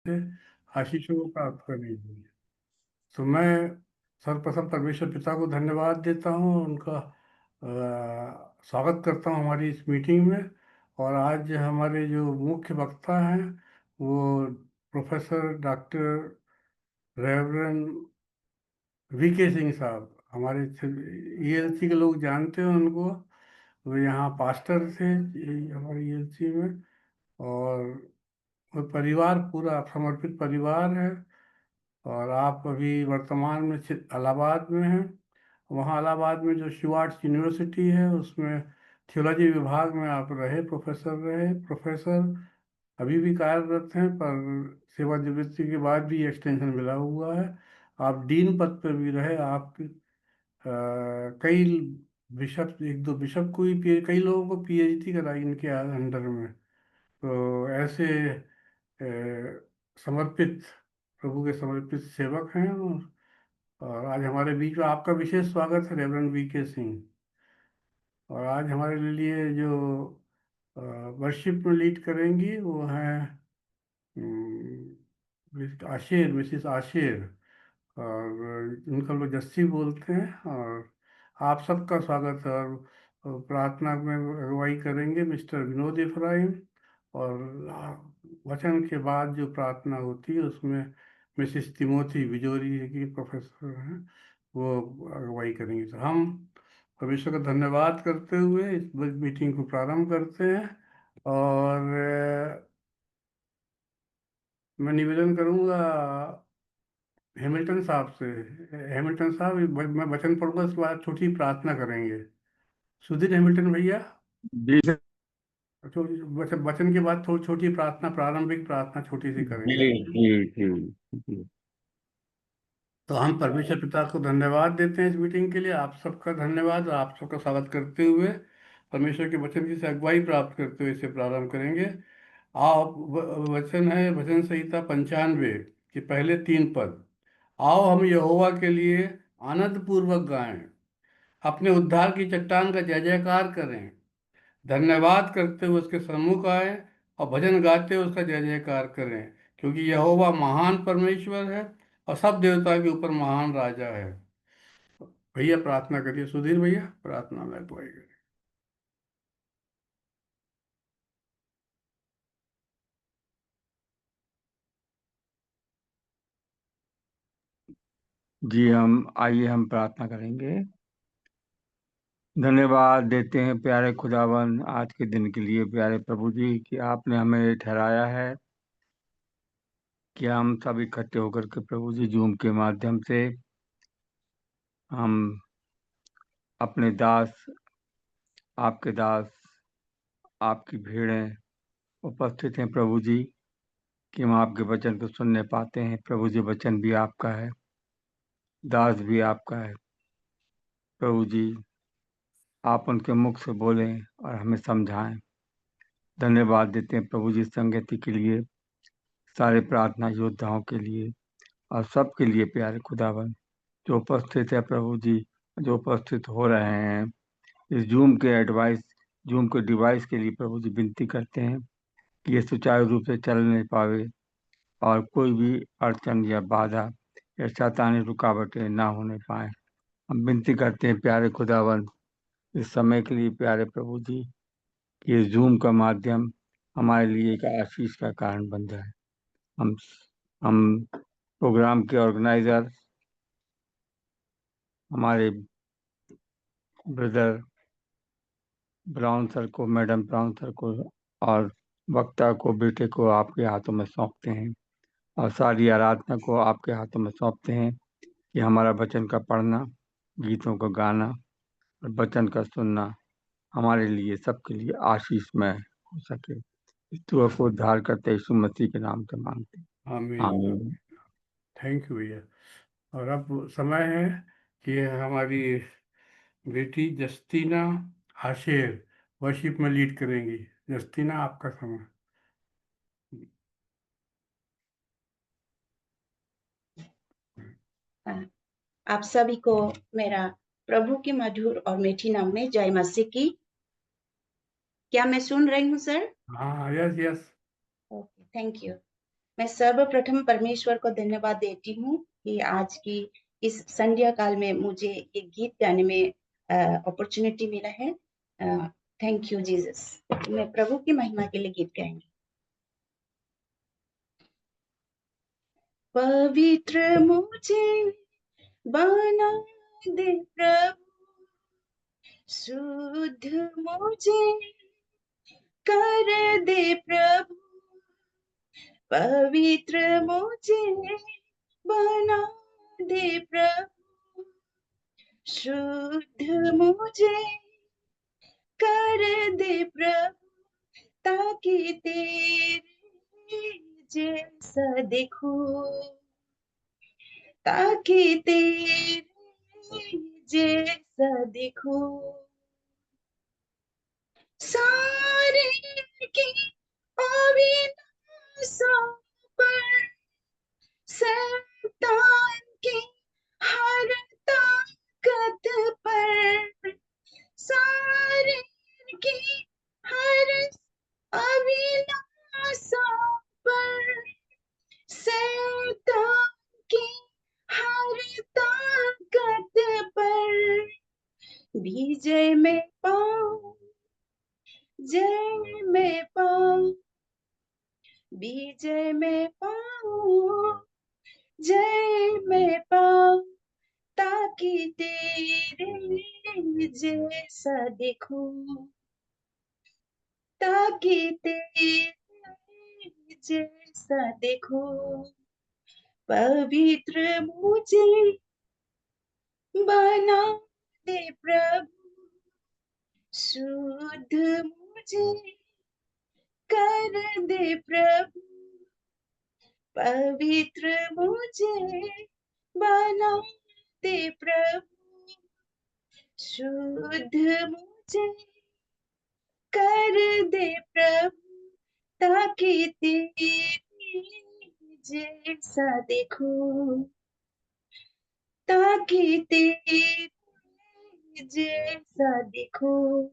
से आशीषों को प्राप्त करनी चाहिए। तो मैं सर्वप्रथम परमेश्वर पिता को धन्यवाद देता हूँ, उनका स्वागत करता हूँ हमारी इस मीटिंग में। और आज हमारे जो मुख्य वक्ता हैं वो professor doctor reverend VK Singh साहब, हमारे ईएलसी के लोग जानते हैं उनको। वो यहाँ पास्टर थे हमारे ईएलसी में। और वो परिवार पूरा समर्पित परिवार है। और आप अभी वर्तमान में इलाहाबाद में हैं। वहाँ इलाहाबाद में जो स्टुअर्ट्स यूनिवर्सिटी है उसमें थियोलॉजी विभाग में आप रहे प्रोफेसर अभी भी कार्यरत हैं, पर सेवानिवृत्ति के बाद भी एक्सटेंशन मिला हुआ है। आप डीन पद पर भी रहे। आप कई बिशप, एक दो बिशप को ही कई लोगों को पीएचडी कराई इनके अंडर में। तो ऐसे समर्पित, प्रभु के समर्पित सेवक हैं। और आज हमारे बीच में आपका विशेष स्वागत है रेवरेंड वीके सिंह। और आज हमारे लिए जो वर्शिप में लीड करेंगी वो हैं मिसिस आशिर। और उनका लोग जस्सी बोलते हैं। और आप सबका स्वागत है। और प्रार्थना में अगुवाई करेंगे मिस्टर विनोद इफ्राहिम। और वचन के बाद जो प्रार्थना होती है उसमें मिसिस तिमोथी बिजोरी की प्रोफेसर हैं, वो अगुवाई करेंगे। तो हम परमेश्वर का धन्यवाद करते हुए इस मीटिंग को प्रारंभ करते हैं। और मैं निवेदन करूंगा हैमिल्टन साहब से। हैमिल्टन साहब, मैं वचन पढ़ूंगा, उसके बाद छोटी प्रार्थना करेंगे। सुधीर हैमिल्टन भैया, जी सर। वचन वचन के बाद थोड़ी छोटी प्रार्थना, प्रारंभिक प्रार्थना छोटी सी जी करेंगे। जी जी जी। तो हम परमेश्वर पिता को धन्यवाद देते हैं इस मीटिंग के लिए। आप सबका धन्यवाद और आप सबका स्वागत करते हुए परमेश्वर के वचन की से अगुवाई प्राप्त करते हुए इसे प्रारंभ करेंगे। आप वचन है भजन संहिता 95 के पहले 3 पद। आओ हम यहोवा के लिए आनंद पूर्वक गाएं, अपने उद्धार की चट्टान का जय जयकार करें। धन्यवाद करते हुए उसके सम्मुख आए और भजन गाते हुए उसका जय जयकार करें, क्योंकि यहोवा महान परमेश्वर है और सब देवता के ऊपर महान राजा है। भैया प्रार्थना करिए, सुधीर भैया प्रार्थना में अगुवाई करिए। जी आइए हम प्रार्थना करेंगे। धन्यवाद देते हैं प्यारे खुदावन आज के दिन के लिए, प्यारे प्रभु जी कि आपने हमें ठहराया है कि हम सब इकट्ठे होकर के प्रभु जी जूम के माध्यम से हम अपने दास, आपके दास, आपकी भीड़ें उपस्थित हैं प्रभु जी, कि हम आपके वचन को सुनने पाते हैं। प्रभु जी वचन भी आपका है, दास भी आपका है। प्रभु जी आप उनके मुख से बोलें और हमें समझाएं। धन्यवाद देते हैं प्रभु जी संगति के लिए, सारे प्रार्थना योद्धाओं के लिए और सबके लिए प्यारे खुदावन जो उपस्थित है प्रभु जी, जो उपस्थित हो रहे हैं इस जूम के डिवाइस के लिए प्रभु जी विनती करते हैं कि ये सुचारू रूप से चल नहीं पावे और कोई भी अड़चन या बाधा या शैतानी रुकावटें ना होने पाए। हम विनती करते हैं प्यारे खुदावन इस समय के लिए प्यारे प्रभु जी कि ये जूम का माध्यम हमारे लिए एक आशीष का कारण बन जाए। हम प्रोग्राम के ऑर्गेनाइजर हमारे ब्रदर ब्राउन सर को, मैडम ब्राउन सर को और वक्ता को, बेटे को आपके हाथों में सौंपते हैं और सारी आराधना को आपके हाथों में सौंपते हैं कि हमारा वचन का पढ़ना, गीतों का गाना और वचन का सुनना हमारे लिए, सबके लिए आशीषमय हो सके। इस दुआ को उद्धार करते यीशु मसीह के नाम से मांगते हैं। आमीन। आमीन। थैंक यू भैया। और अब समय है कि हमारी बेटी जस्तीना आशेर वर्शिप में लीड करेंगी। जस्तीना, आपका समय। आप सभी को मेरा प्रभु के मधुर और मीठी नाम में जय मसीह की। क्या मैं सुन रही हूँ सर? हाँ, yes yes. Okay, thank you. मैं सर्वप्रथम परमेश्वर को धन्यवाद देती हूँ कि आज की इस संध्या काल में मुझे ये गीत गाने में अपॉर्चुनिटी मिला है। Thank you Jesus. मैं प्रभु की महिमा के लिए गीत गाएंगी। पवित्र मुझे बना दे प्रभु, शुद्ध मुझे कर दे प्रभु, पवित्र मुझे बना दे प्रभु, शुद्ध मुझे कर दे प्रभु, ताकि तेरे जैसा देखूं, ताकि तेरे जैसा देखूं। सारे की अविनाशों पर शैतान की हर ताकत पर, सारे की हर अविनाशों पर, शैतान की हर ताकत पर विजय में पाऊं, जय में पाऊं, विजय में पाऊं, जय में पाऊं, ताकि तेरे जैसा देखूं, ताकि तेरे जैसा देखूं। पवित्र मुझे बना दे प्रभु, शुद्ध मुझे कर दे प्रभु, पवित्र मुझे बना दे प्रभु, शुद्ध मुझे कर दे प्रभु, ताकि तेरे जैसा देखूं, ताकि तेरे जैसा देखूं।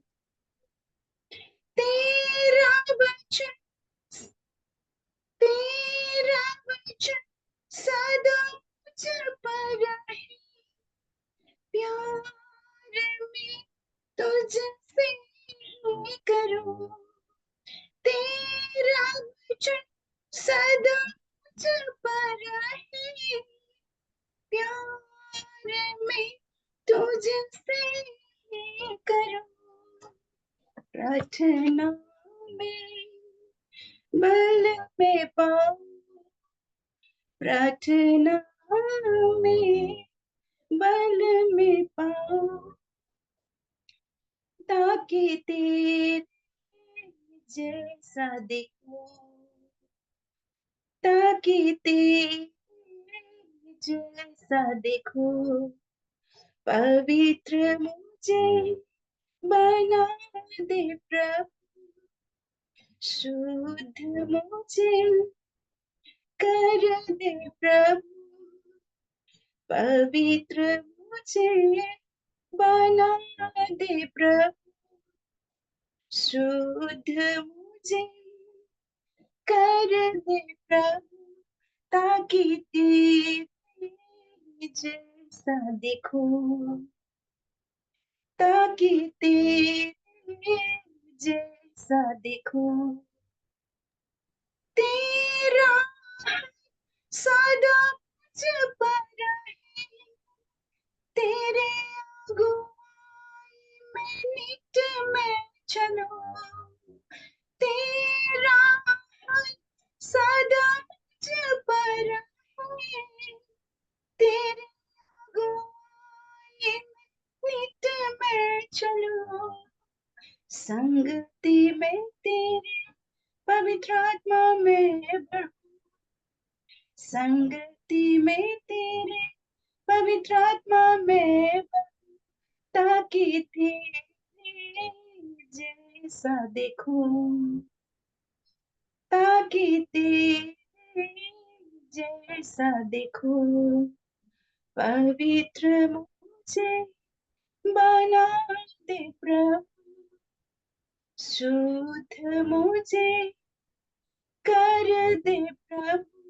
तेरा वचन, तेरा वचन सदा मुझ पर रहे, प्यार में तुझसे करूं, तेरा वचन सदा मुझ पर रहे, प्यार में तुझसे करूं। प्रार्थना में बल में पाऊं, प्रार्थना में बल में पाऊं, ताकि तेरे जैसा देखूं, ताकि तेरे जैसा देखूं। पवित्र मुझे बना दे प्रभु, शुद्ध मुझे कर दे प्रभु, पवित्र मुझे बना दे प्रभु, शुद्ध मुझे कर दे प्रभु, ताकि तेरे जैसा देखूं, ताकि तेरे जैसा देखूं। तेरा सदा मुझ पर रहे, तेरे अगुवाई में नित्य मैं चलूं, तेरा सदा मुझ पर रहे, तेरे अगुवाई में नित्य मैं चलूं, संगति में तेरे पवित्र आत्मा में बढ़ूं, संगति में तेरे पवित्र आत्मा में बढ़ूं, ताकि तेरे जैसा देखूं, ताकि तेरे जैसा देखूं। पवित्र मुझे बना दे प्रभु, शुद्ध मुझे कर दे प्रभु,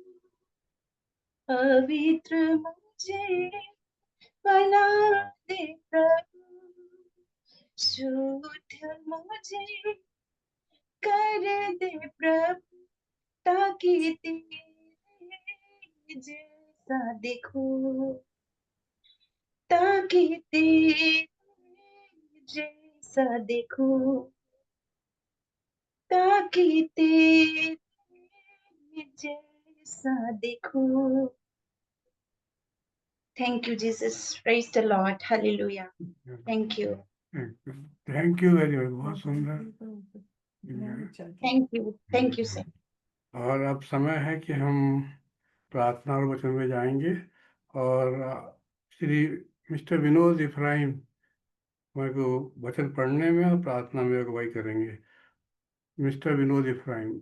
पवित्र मुझे बना दे प्रभु, शुद्ध मुझे कर दे प्रभु, ताकि तेरे जैसा दिखूं, ताकि तेरे जैसा दिखूं, ताकि तेरे जैसा दिखूं। Thank you, Jesus. Praise the Lord. Hallelujah. Thank you. Thank you very much, बहुत सुंदर। Thank you. Thank you, sir. और अब समय है कि हम प्रार्थना और वचन में जाएंगे, और श्री मिस्टर विनोद इफ्राहिम मेरे को वचन पढ़ने में और प्रार्थना में अगुवाई करेंगे। मिस्टर विनोद इफ्राहिम।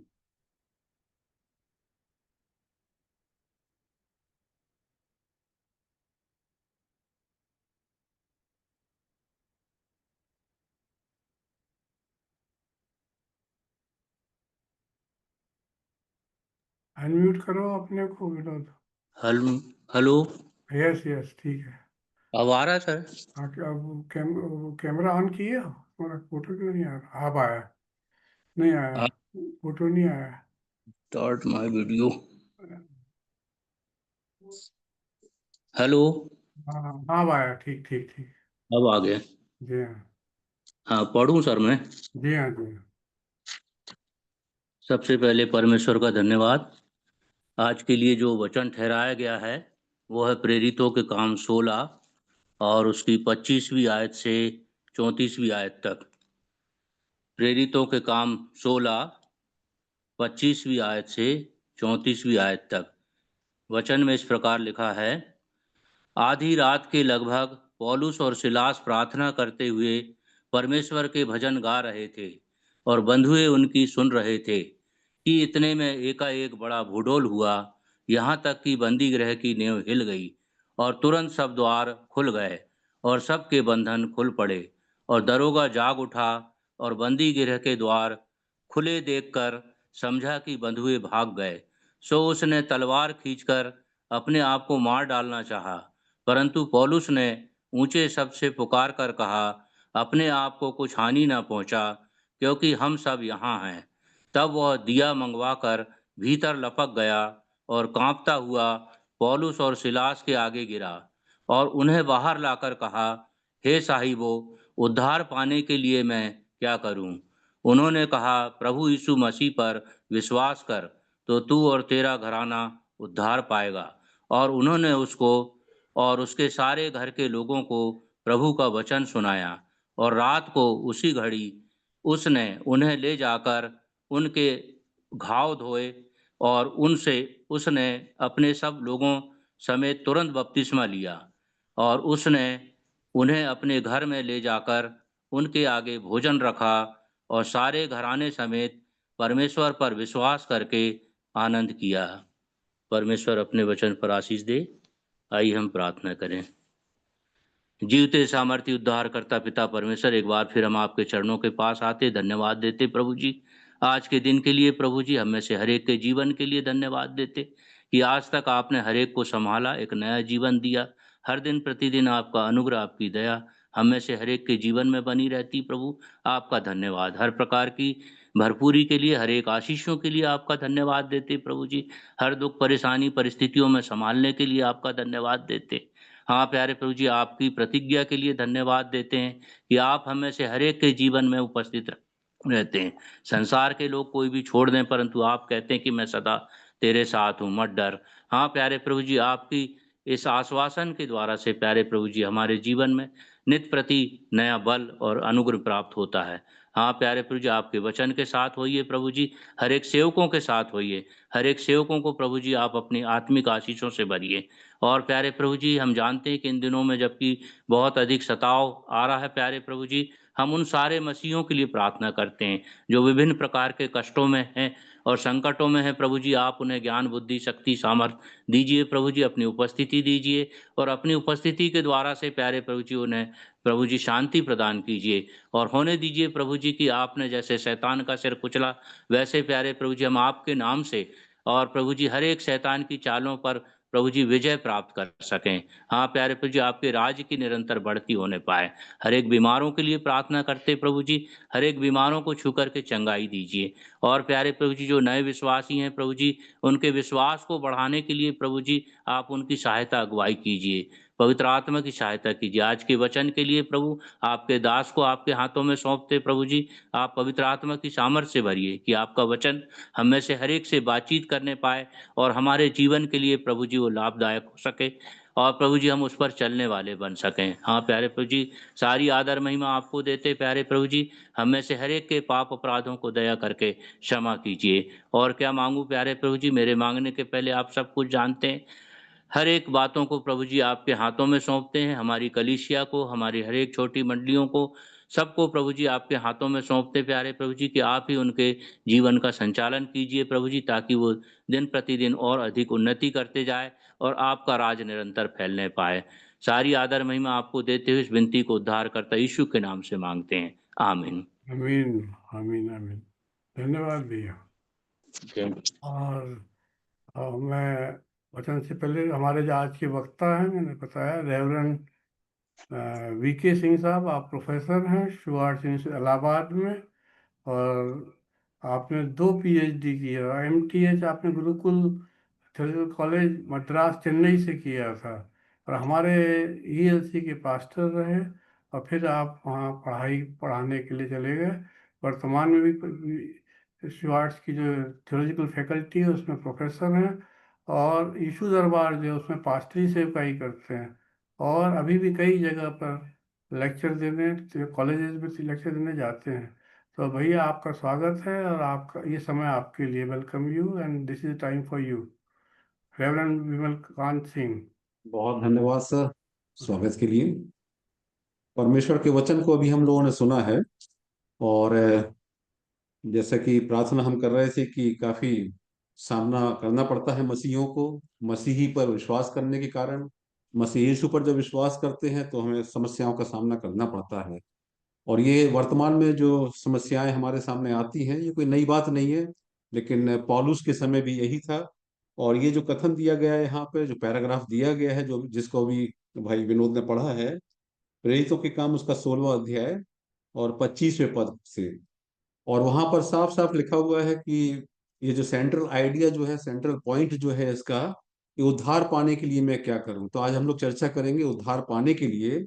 अनम्यूट करो अपने को विनोद। हेलो, यस यस, ठीक है। अब आ रहा है सर? हाँ, अब कैमरा ऑन किए हो? तुम्हारा फोटो क्यों नहीं आ रहा? अब आया? नहीं आया, फोटो नहीं आया। Start my video. हेलो, हाँ हाँ, अब आया, ठीक ठीक ठीक। अब आ गया। जी हाँ, हाँ, पढ़ूं सर मैं? जी हाँ, जी हाँ। सबसे पहले परमेश्वर का धन्यवाद। आज के लिए जो वचन ठहराया गया है वो है प्रेरितों के काम 16 और उसकी 25वीं आयत से 34वीं आयत तक। प्रेरितों के काम 16, 25वीं आयत से 34वीं आयत तक। वचन में इस प्रकार लिखा है, आधी रात के लगभग पौलुस और सिलास प्रार्थना करते हुए परमेश्वर के भजन गा रहे थे और बंधुए उनकी सुन रहे थे कि इतने में एकाएक बड़ा भूडोल हुआ, यहाँ तक कि बंदी गृह की नेव हिल गई और तुरंत सब द्वार खुल गए और सबके बंधन खुल पड़े और दरोगा जाग उठा और बंदी गृह के द्वार खुले देखकर समझा कि बंधुए भाग गए। सो उसने तलवार खींचकर अपने आप को मार डालना चाहा, परंतु पौलुस ने ऊंचे शब्द से पुकार कर कहा, अपने आप को कुछ हानि न पहुंचा, क्योंकि हम सब यहाँ हैं। तब वह दिया मंगवाकर भीतर लपक गया और कांपता हुआ पौलुस और सिलास के आगे गिरा और उन्हें बाहर लाकर कहा, हे साहिबो, उद्धार पाने के लिए मैं क्या करूं? उन्होंने कहा, प्रभु यीशु मसीह पर विश्वास कर तो तू और तेरा घराना उद्धार पाएगा। और उन्होंने उसको और उसके सारे घर के लोगों को प्रभु का वचन सुनाया। और रात को उसी घड़ी उसने उन्हें ले जाकर उनके घाव धोए और उनसे उसने अपने सब लोगों समेत तुरंत बपतिस्मा लिया। और उसने उन्हें अपने घर में ले जाकर उनके आगे भोजन रखा और सारे घराने समेत परमेश्वर पर विश्वास करके आनंद किया। परमेश्वर अपने वचन पर आशीष दे। आइए हम प्रार्थना करें। जीवते सामर्थ्य उद्धार करता पिता परमेश्वर, एक बार फिर हम आपके चरणों के पास आते धन्यवाद देते प्रभु जी, आज के दिन के लिए प्रभु जी, हम में से हर एक के जीवन के लिए धन्यवाद देते कि आज तक आपने हर एक को संभाला, एक नया जीवन दिया। हर दिन प्रतिदिन आपका अनुग्रह, आपकी दया हम में से हर एक के जीवन में बनी रहती प्रभु। आपका धन्यवाद। हर प्रकार की भरपूरी के लिए, हर एक आशीषों के लिए आपका धन्यवाद देते प्रभु जी। हर दुख परेशानी परिस्थितियों में संभालने के लिए आपका धन्यवाद देते। हाँ प्यारे प्रभु जी, आपकी प्रतिज्ञा के लिए धन्यवाद देते हैं कि आप हमें से हर एक के जीवन में उपस्थित रहते हैं। संसार के लोग कोई भी छोड़ दें, परंतु आप कहते हैं कि मैं सदा तेरे साथ हूँ, मत डर। हाँ प्यारे प्रभु जी, आपकी इस आश्वासन के द्वारा से प्यारे प्रभु जी हमारे जीवन में नित्य प्रति नया बल और अनुग्रह प्राप्त होता है। हाँ प्यारे प्रभु जी, आपके वचन के साथ होइए प्रभु जी, हर एक सेवकों के साथ होइए। हर एक सेवकों को प्रभु जी आप अपनी आत्मिक आशीषों से भरिए। और प्यारे प्रभु जी, हम जानते हैं कि इन दिनों में जबकि बहुत अधिक सताव आ रहा है प्यारे प्रभु जी, हम उन सारे मसीहों के लिए प्रार्थना करते हैं जो विभिन्न प्रकार के कष्टों में हैं और संकटों में हैं प्रभु जी। आप उन्हें ज्ञान बुद्धि शक्ति सामर्थ्य दीजिए प्रभु जी, अपनी उपस्थिति दीजिए और अपनी उपस्थिति के द्वारा से प्यारे प्रभु जी उन्हें प्रभु जी शांति प्रदान कीजिए और होने दीजिए प्रभु जी कि आपने जैसे शैतान का सिर कुचला, वैसे प्यारे प्रभु जी हम आपके नाम से और प्रभु जी हर एक शैतान की चालों पर प्रभु जी विजय प्राप्त कर सकें। हाँ प्यारे प्रभु जी, आपके राज्य की निरंतर बढ़ती होने पाए। हर एक बीमारों के लिए प्रार्थना करते प्रभु जी, हर एक बीमारों को छू करके चंगाई दीजिए। और प्यारे प्रभु जी, जो नए विश्वासी हैं प्रभु जी, उनके विश्वास को बढ़ाने के लिए प्रभु जी आप उनकी सहायता अगुवाई कीजिए, पवित्र आत्मा की सहायता कीजिए। आज के वचन के लिए प्रभु आपके दास को आपके हाथों में सौंपते प्रभु जी, आप पवित्र आत्मा की सामर्थ्य से भरिए कि आपका वचन हम में से हर एक से बातचीत करने पाए और हमारे जीवन के लिए प्रभु जी वो लाभदायक हो सके और प्रभु जी हम उस पर चलने वाले बन सकें। हाँ प्यारे प्रभु जी, सारी आदर महिमा आपको देते प्यारे प्रभु जी, हम में से हर एक के पाप अपराधों को दया करके क्षमा कीजिए। और क्या मांगू प्यारे प्रभु जी, मेरे मांगने के पहले आप सब कुछ जानते हैं। हर एक बातों को प्रभु जी आपके हाथों में सौंपते हैं, हमारी कलीसिया को, हमारी हर एक छोटी मंडलियों को, सबको प्रभु जी आपके हाथों में सौंपते प्यारे प्रभु जी कि आप ही उनके जीवन का संचालन कीजिए प्रभु जी, ताकि वो दिन प्रतिदिन और अधिक उन्नति करते जाए और आपका राज निरंतर फैलने पाए। सारी आदर महिमा आपको देते हुए इस विनती को उद्धार करता यीशु के नाम से मांगते हैं, आमीन। आमीन आमीन आमीन। धन्यवाद भैया। और मैं वचन से पहले हमारे जो आज के वक्ता हैं, मैंने बताया रेवरेंड वीके सिंह साहब, आप प्रोफेसर हैं शुगार्ट्स यूनिवर्सिटी इलाहाबाद में, और आपने 2 PhD की है। MTH आपने गुरुकुल थियोलॉजिकल कॉलेज मद्रास चेन्नई से किया था, और हमारे ELC के पास्टर रहे, और फिर आप वहाँ पढ़ाने के लिए चले गए। वर्तमान में भी शुगार्ट्स की जो थियोलॉजिकल फैकल्टी है उसमें प्रोफेसर हैं, और यीशु दरबार जो है उसमें पास्टरी सेवकाई करते हैं, और अभी भी कई जगह पर लेक्चर देने, कॉलेजेस में लेक्चर देने जाते हैं। तो भैया आपका स्वागत है, और आपका ये समय आपके लिए। Welcome you and this is time for you, reverend Vimal Kant Singh. बहुत धन्यवाद सर स्वागत के लिए। परमेश्वर के वचन को अभी हम लोगों ने सुना है, और जैसा कि प्रार्थना हम कर रहे थे कि काफी सामना करना पड़ता है मसीहियों को, मसीही पर विश्वास करने के कारण। मसीह यीशु पर जब विश्वास करते हैं तो हमें समस्याओं का सामना करना पड़ता है, और ये वर्तमान में जो समस्याएं हमारे सामने आती हैं ये कोई नई बात नहीं है, लेकिन पौलुस के समय भी यही था। और ये जो कथन दिया गया है यहाँ पे, जो पैराग्राफ दिया गया है, जो जिसको अभी भाई विनोद ने पढ़ा है, प्रेरितों के काम उसका 16वां अध्याय और 25वें पद से, और वहां पर साफ साफ लिखा हुआ है कि ये जो सेंट्रल आइडिया जो है, सेंट्रल पॉइंट जो है इसका, कि उद्धार पाने के लिए मैं क्या करूं। तो आज हम लोग चर्चा करेंगे उद्धार पाने के लिए,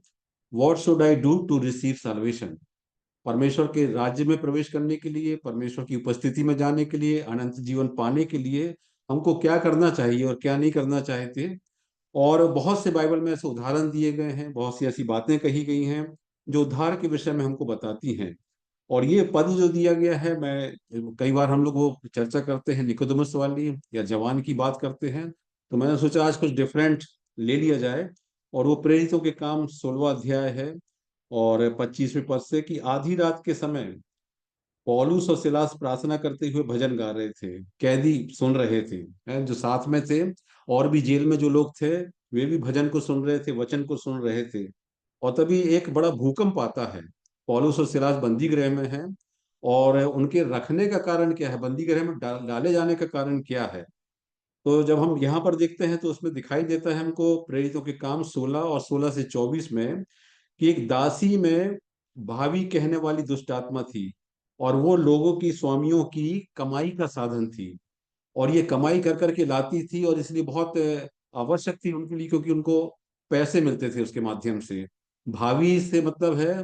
what should I do to receive salvation. परमेश्वर के राज्य में प्रवेश करने के लिए, परमेश्वर की उपस्थिति में जाने के लिए, अनंत जीवन पाने के लिए हमको क्या करना चाहिए और क्या नहीं करना चाहते। और बहुत से बाइबल में ऐसे उदाहरण दिए गए हैं, बहुत सी ऐसी बातें कही गई हैं जो उद्धार के विषय में हमको बताती हैं। और ये पद जो दिया गया है, मैं कई बार हम लोग वो चर्चा करते हैं निकोदेमुस वाली या जवान की बात करते हैं, तो मैंने सोचा आज कुछ डिफरेंट ले लिया जाए। और वो प्रेरितों के काम 16वां अध्याय है और 25वें पद से, कि आधी रात के समय पौलुस और सिलास प्रार्थना करते हुए भजन गा रहे थे, कैदी सुन रहे थे, जो साथ में थे, और भी जेल में जो लोग थे वे भी भजन को सुन रहे थे, वचन को सुन रहे थे। और तभी एक बड़ा भूकंप आता है। पौलुस और सिलास बंदी गृह में हैं, और उनके रखने का कारण क्या है, बंदी गृह में डाले जाने का कारण क्या है। तो जब हम यहाँ पर देखते हैं तो उसमें दिखाई देता है हमको प्रेरितों के काम 16 और 16 से 24 में, कि एक दासी में भावी कहने वाली दुष्ट आत्मा थी, और वो लोगों की, स्वामियों की कमाई का साधन थी, और ये कमाई कर करके लाती थी, और इसलिए बहुत आवश्यक थी उनके लिए, क्योंकि उनको पैसे मिलते थे उसके माध्यम से। भावी से मतलब है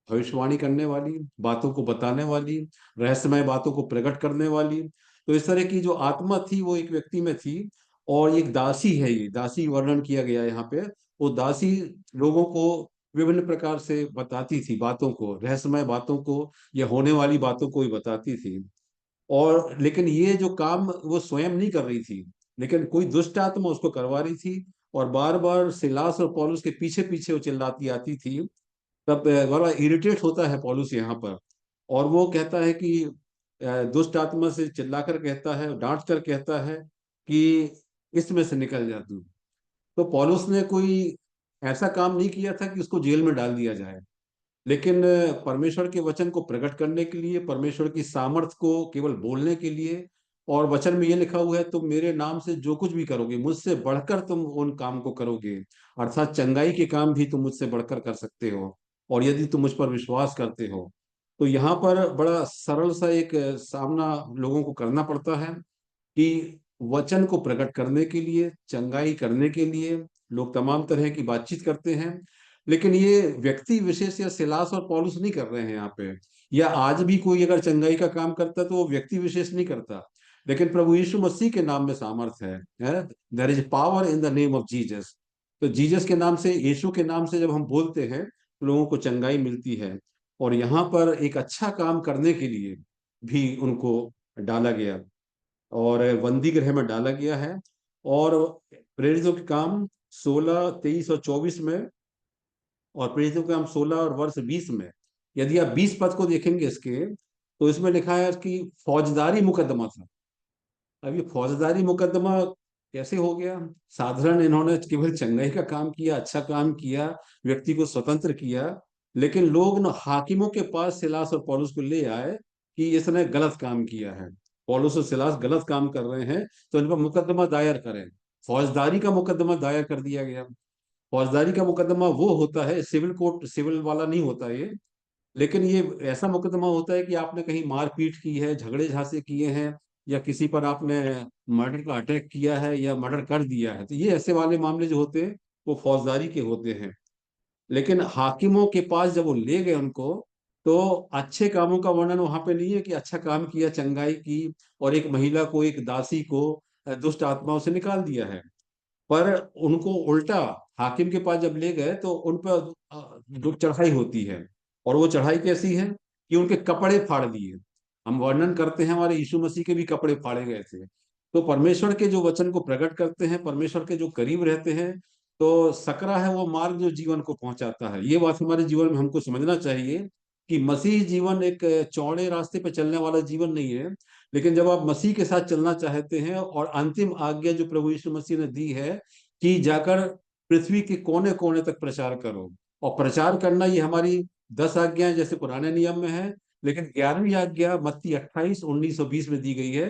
भविष्यवाणी करने वाली, बातों को बताने वाली, रहस्यमय बातों को प्रकट करने वाली। तो इस तरह की जो आत्मा थी वो एक व्यक्ति में थी, और एक दासी है, ये दासी वर्णन किया गया है यहाँ पे। वो दासी लोगों को विभिन्न प्रकार से बताती थी, बातों को, रहस्यमय बातों को या होने वाली बातों को ही बताती थी। और लेकिन ये जो काम वो स्वयं नहीं कर रही थी, लेकिन कोई दुष्ट आत्मा उसको करवा रही थी, और बार बार सिलास और पौलुस के पीछे पीछे वो चिल्लाती आती थी। तब बड़ा इरिटेट होता है पौलुस यहाँ पर, और वो कहता है कि दुष्ट आत्मा से चिल्लाकर कहता है, डांट कर कहता है कि इसमें से निकल जा तू। तो पौलुस ने कोई ऐसा काम नहीं किया था कि उसको जेल में डाल दिया जाए, लेकिन परमेश्वर के वचन को प्रकट करने के लिए, परमेश्वर की सामर्थ को केवल बोलने के लिए, और वचन में ये लिखा हुआ है, तुम मेरे नाम से जो कुछ भी करोगे, मुझसे बढ़कर तुम उन काम को करोगे, अर्थात चंगाई के काम भी तुम मुझसे बढ़कर कर सकते हो, और यदि तुम मुझ पर विश्वास करते हो। तो यहाँ पर बड़ा सरल सा एक सामना लोगों को करना पड़ता है कि वचन को प्रकट करने के लिए, चंगाई करने के लिए लोग तमाम तरह की बातचीत करते हैं, लेकिन ये व्यक्ति विशेष या सिलास और पौलुस नहीं कर रहे हैं यहाँ पे। या आज भी कोई अगर चंगाई का काम करता है तो वो व्यक्ति विशेष नहीं करता, लेकिन प्रभु यीशु मसीह के नाम में सामर्थ्य है। There is power in the name of Jesus. तो जीसस के नाम से, यीशु के नाम से जब हम बोलते हैं तो लोगों को चंगाई मिलती है। और यहाँ पर एक अच्छा काम करने के लिए भी उनको डाला गया और बंदी गृह में डाला गया है। और प्रेरितों के काम 16, 23 और 24 में, और प्रेरितों के काम 16 और वर्ष 20 में, यदि आप 20 पद को देखेंगे इसके, तो इसमें लिखा है कि फौजदारी मुकदमा था। अब ये फौजदारी मुकदमा कैसे हो गया? साधारण इन्होंने केवल चंगाई का काम किया, अच्छा काम किया, व्यक्ति को स्वतंत्र किया, लेकिन लोग न हाकिमों के पास सिलास और पौलुस को ले आए कि इसने गलत काम किया है, पौलुस और सिलास गलत काम कर रहे हैं, तो इन पर मुकदमा दायर करें। फौजदारी का मुकदमा दायर कर दिया गया। फौजदारी का मुकदमा वो होता है, सिविल कोर्ट, सिविल वाला नहीं होता ये, लेकिन ये ऐसा मुकदमा होता है कि आपने कहीं मारपीट की है, झगड़े झांसे किए हैं, या किसी पर आपने मर्डर का अटैक किया है या मर्डर कर दिया है, तो ये ऐसे वाले मामले जो होते हैं वो फौजदारी के होते हैं। लेकिन हाकिमों के पास जब वो ले गए उनको, तो अच्छे कामों का वर्णन वहां पे नहीं है कि अच्छा काम किया, चंगाई की, और एक महिला को, एक दासी को दुष्ट आत्माओं से निकाल दिया है। पर उनको उल्टा हाकिम के पास जब ले गए तो उन पर जो चढ़ाई होती है, और वो चढ़ाई कैसी है कि उनके कपड़े फाड़ दिए। हम वर्णन करते हैं हमारे यीशु मसीह के भी कपड़े फाड़े गए थे। तो परमेश्वर के जो वचन को प्रकट करते हैं, परमेश्वर के जो करीब रहते हैं, तो सकरा है वो मार्ग जो जीवन को पहुंचाता है। ये बात हमारे जीवन में हमको समझना चाहिए कि मसीह जीवन एक चौड़े रास्ते पर चलने वाला जीवन नहीं है, लेकिन जब आप मसीह के साथ चलना चाहते हैं, और अंतिम आज्ञा जो प्रभु यीशु मसीह ने दी है कि जाकर पृथ्वी के कोने कोने तक प्रचार करो, और प्रचार करना ये हमारी 10 आज्ञाएं जैसे पुराने नियम में है, लेकिन 11वीं आज्ञा मत्ती 28, 19 और 20 में दी गई है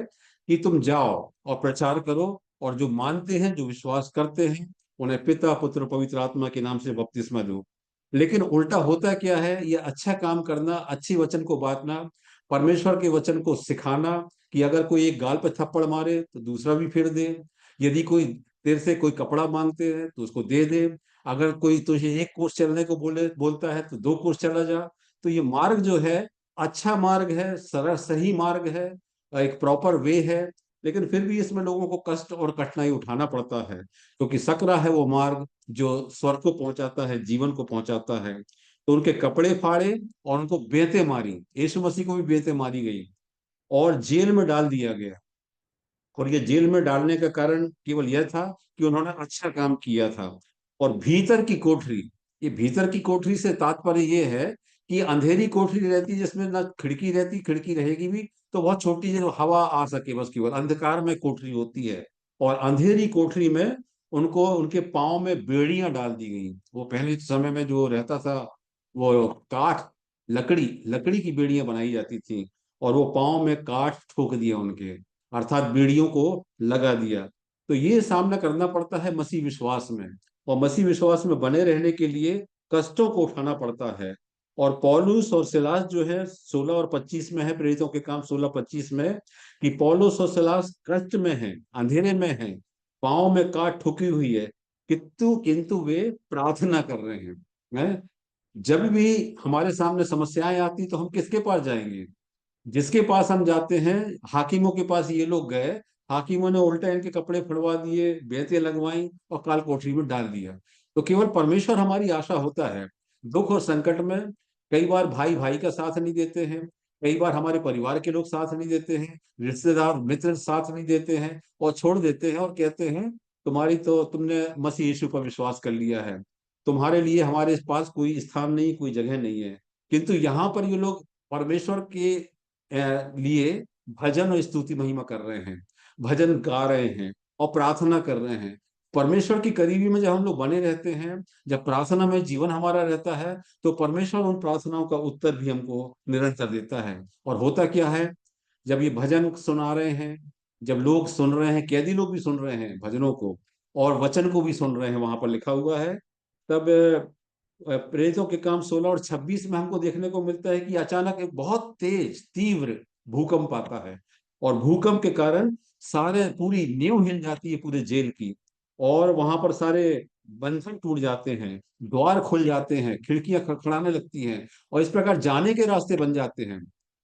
कि तुम जाओ और प्रचार करो, और जो मानते हैं, जो विश्वास करते हैं, उन्हें पिता, पुत्र, पवित्र आत्मा के नाम से बपतिस्मा दो। लेकिन उल्टा होता क्या है, ये अच्छा काम करना, अच्छी वचन को बांटना, परमेश्वर के वचन को सिखाना, कि अगर कोई एक गाल पे थप्पड़ मारे तो दूसरा भी फिर दे, यदि कोई तेरे से कोई कपड़ा मांगते हैं तो उसको दे दे, अगर कोई तुझे एक कोस चलने को बोलता है तो 2 कोस चला जा। तो ये मार्ग जो है अच्छा मार्ग है, सरल सही मार्ग है, एक प्रॉपर वे है, लेकिन फिर भी इसमें लोगों को कष्ट और कठिनाई उठाना पड़ता है, क्योंकि सकरा है वो मार्ग जो स्वर्ग को पहुंचाता है, जीवन को पहुंचाता है। तो उनके कपड़े फाड़े और उनको बेंतें मारी, यीशु मसीह को भी बेंतें मारी गई और जेल में डाल दिया गया। और ये जेल में डालने का कारण केवल यह था कि उन्होंने अच्छा काम किया था। और भीतर की कोठरी, ये भीतर की कोठरी से तात्पर्य ये है कि अंधेरी कोठरी रहती जिसमें ना खिड़की रहती, खिड़की रहेगी भी तो बहुत छोटी जो हवा आ सके, बस केवल अंधकार में कोठरी होती है। और अंधेरी कोठरी में उनको उनके पाँव में बेड़ियां डाल दी गई। वो पहले समय में जो रहता था, वो काठ, लकड़ी लकड़ी की बेड़ियां बनाई जाती थी, और वो पाँव में काठ ठोक दिया उनके, अर्थात बीड़ियों को लगा दिया। तो ये सामना करना पड़ता है मसीह विश्वास में, और मसीह विश्वास में बने रहने के लिए कष्टों को उठाना पड़ता है। और पौलुस और सिलास जो है 16 और 25 में है, प्रेरितों के काम 16-25 में, कि पौलुस और सिलास कष्ट में हैं, अंधेरे में हैं, पाँव में काट ठुकी हुई है, किंतु किंतु वे प्रार्थना कर रहे हैं। जब भी हमारे सामने समस्याएं आती तो हम किसके पास जाएंगे? जिसके पास हम जाते हैं, हाकिमों के पास ये लोग गए, हाकिमों ने उल्टा इनके कपड़े फड़वा दिए, बेंतें लगवाई और काल कोठरी में डाल दिया। तो केवल परमेश्वर हमारी आशा होता है। दुख और संकट में कई बार भाई भाई का साथ नहीं देते हैं, कई बार हमारे परिवार के लोग साथ नहीं देते हैं, रिश्तेदार मित्र साथ नहीं देते हैं, और छोड़ देते हैं और कहते हैं तुम्हारी तो, तुमने मसीह यीशु पर विश्वास कर लिया है, तुम्हारे लिए हमारे पास कोई स्थान नहीं, कोई जगह नहीं है। किंतु यहाँ पर ये लोग परमेश्वर के लिए भजन और स्तुति महिमा कर रहे हैं, भजन गा रहे हैं और प्रार्थना कर रहे हैं। परमेश्वर की करीबी में जब हम लोग बने रहते हैं, जब प्रार्थना में जीवन हमारा रहता है, तो परमेश्वर उन प्रार्थनाओं का उत्तर भी हमको निरंतर देता है। और होता क्या है, जब ये भजन सुना रहे हैं, जब लोग सुन रहे हैं, कैदी लोग भी सुन रहे हैं भजनों को और वचन को भी सुन रहे हैं, वहां पर लिखा हुआ है, तब प्रेरितों के काम 16 और 26 में हमको देखने को मिलता है कि अचानक एक बहुत तेज तीव्र भूकंप आता है, और भूकंप के कारण सारे पूरी नींव हिल जाती है पूरे जेल की, और वहां पर सारे बंधन टूट जाते हैं, द्वार खुल जाते हैं, खिड़कियां खड़खड़ाने लगती हैं, और इस प्रकार जाने के रास्ते बन जाते हैं।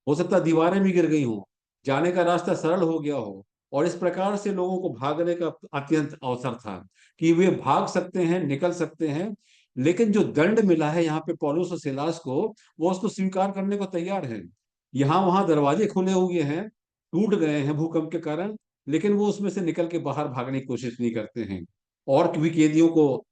हो सकता है दीवारें भी गिर गई हों, जाने का रास्ता सरल हो गया हो, और इस प्रकार से लोगों को भागने का अत्यंत अवसर था कि वे भाग सकते हैं, निकल सकते हैं। लेकिन जो दंड मिला है यहाँ पे पौलुस और सिलास को, वो उसको स्वीकार करने को तैयार है। यहाँ वहां दरवाजे खुले हुए हैं, टूट गए हैं भूकंप के कारण, लेकिन वो उसमें से निकल के बाहर भागने की कोशिश नहीं करते हैं। और भी कैदियों को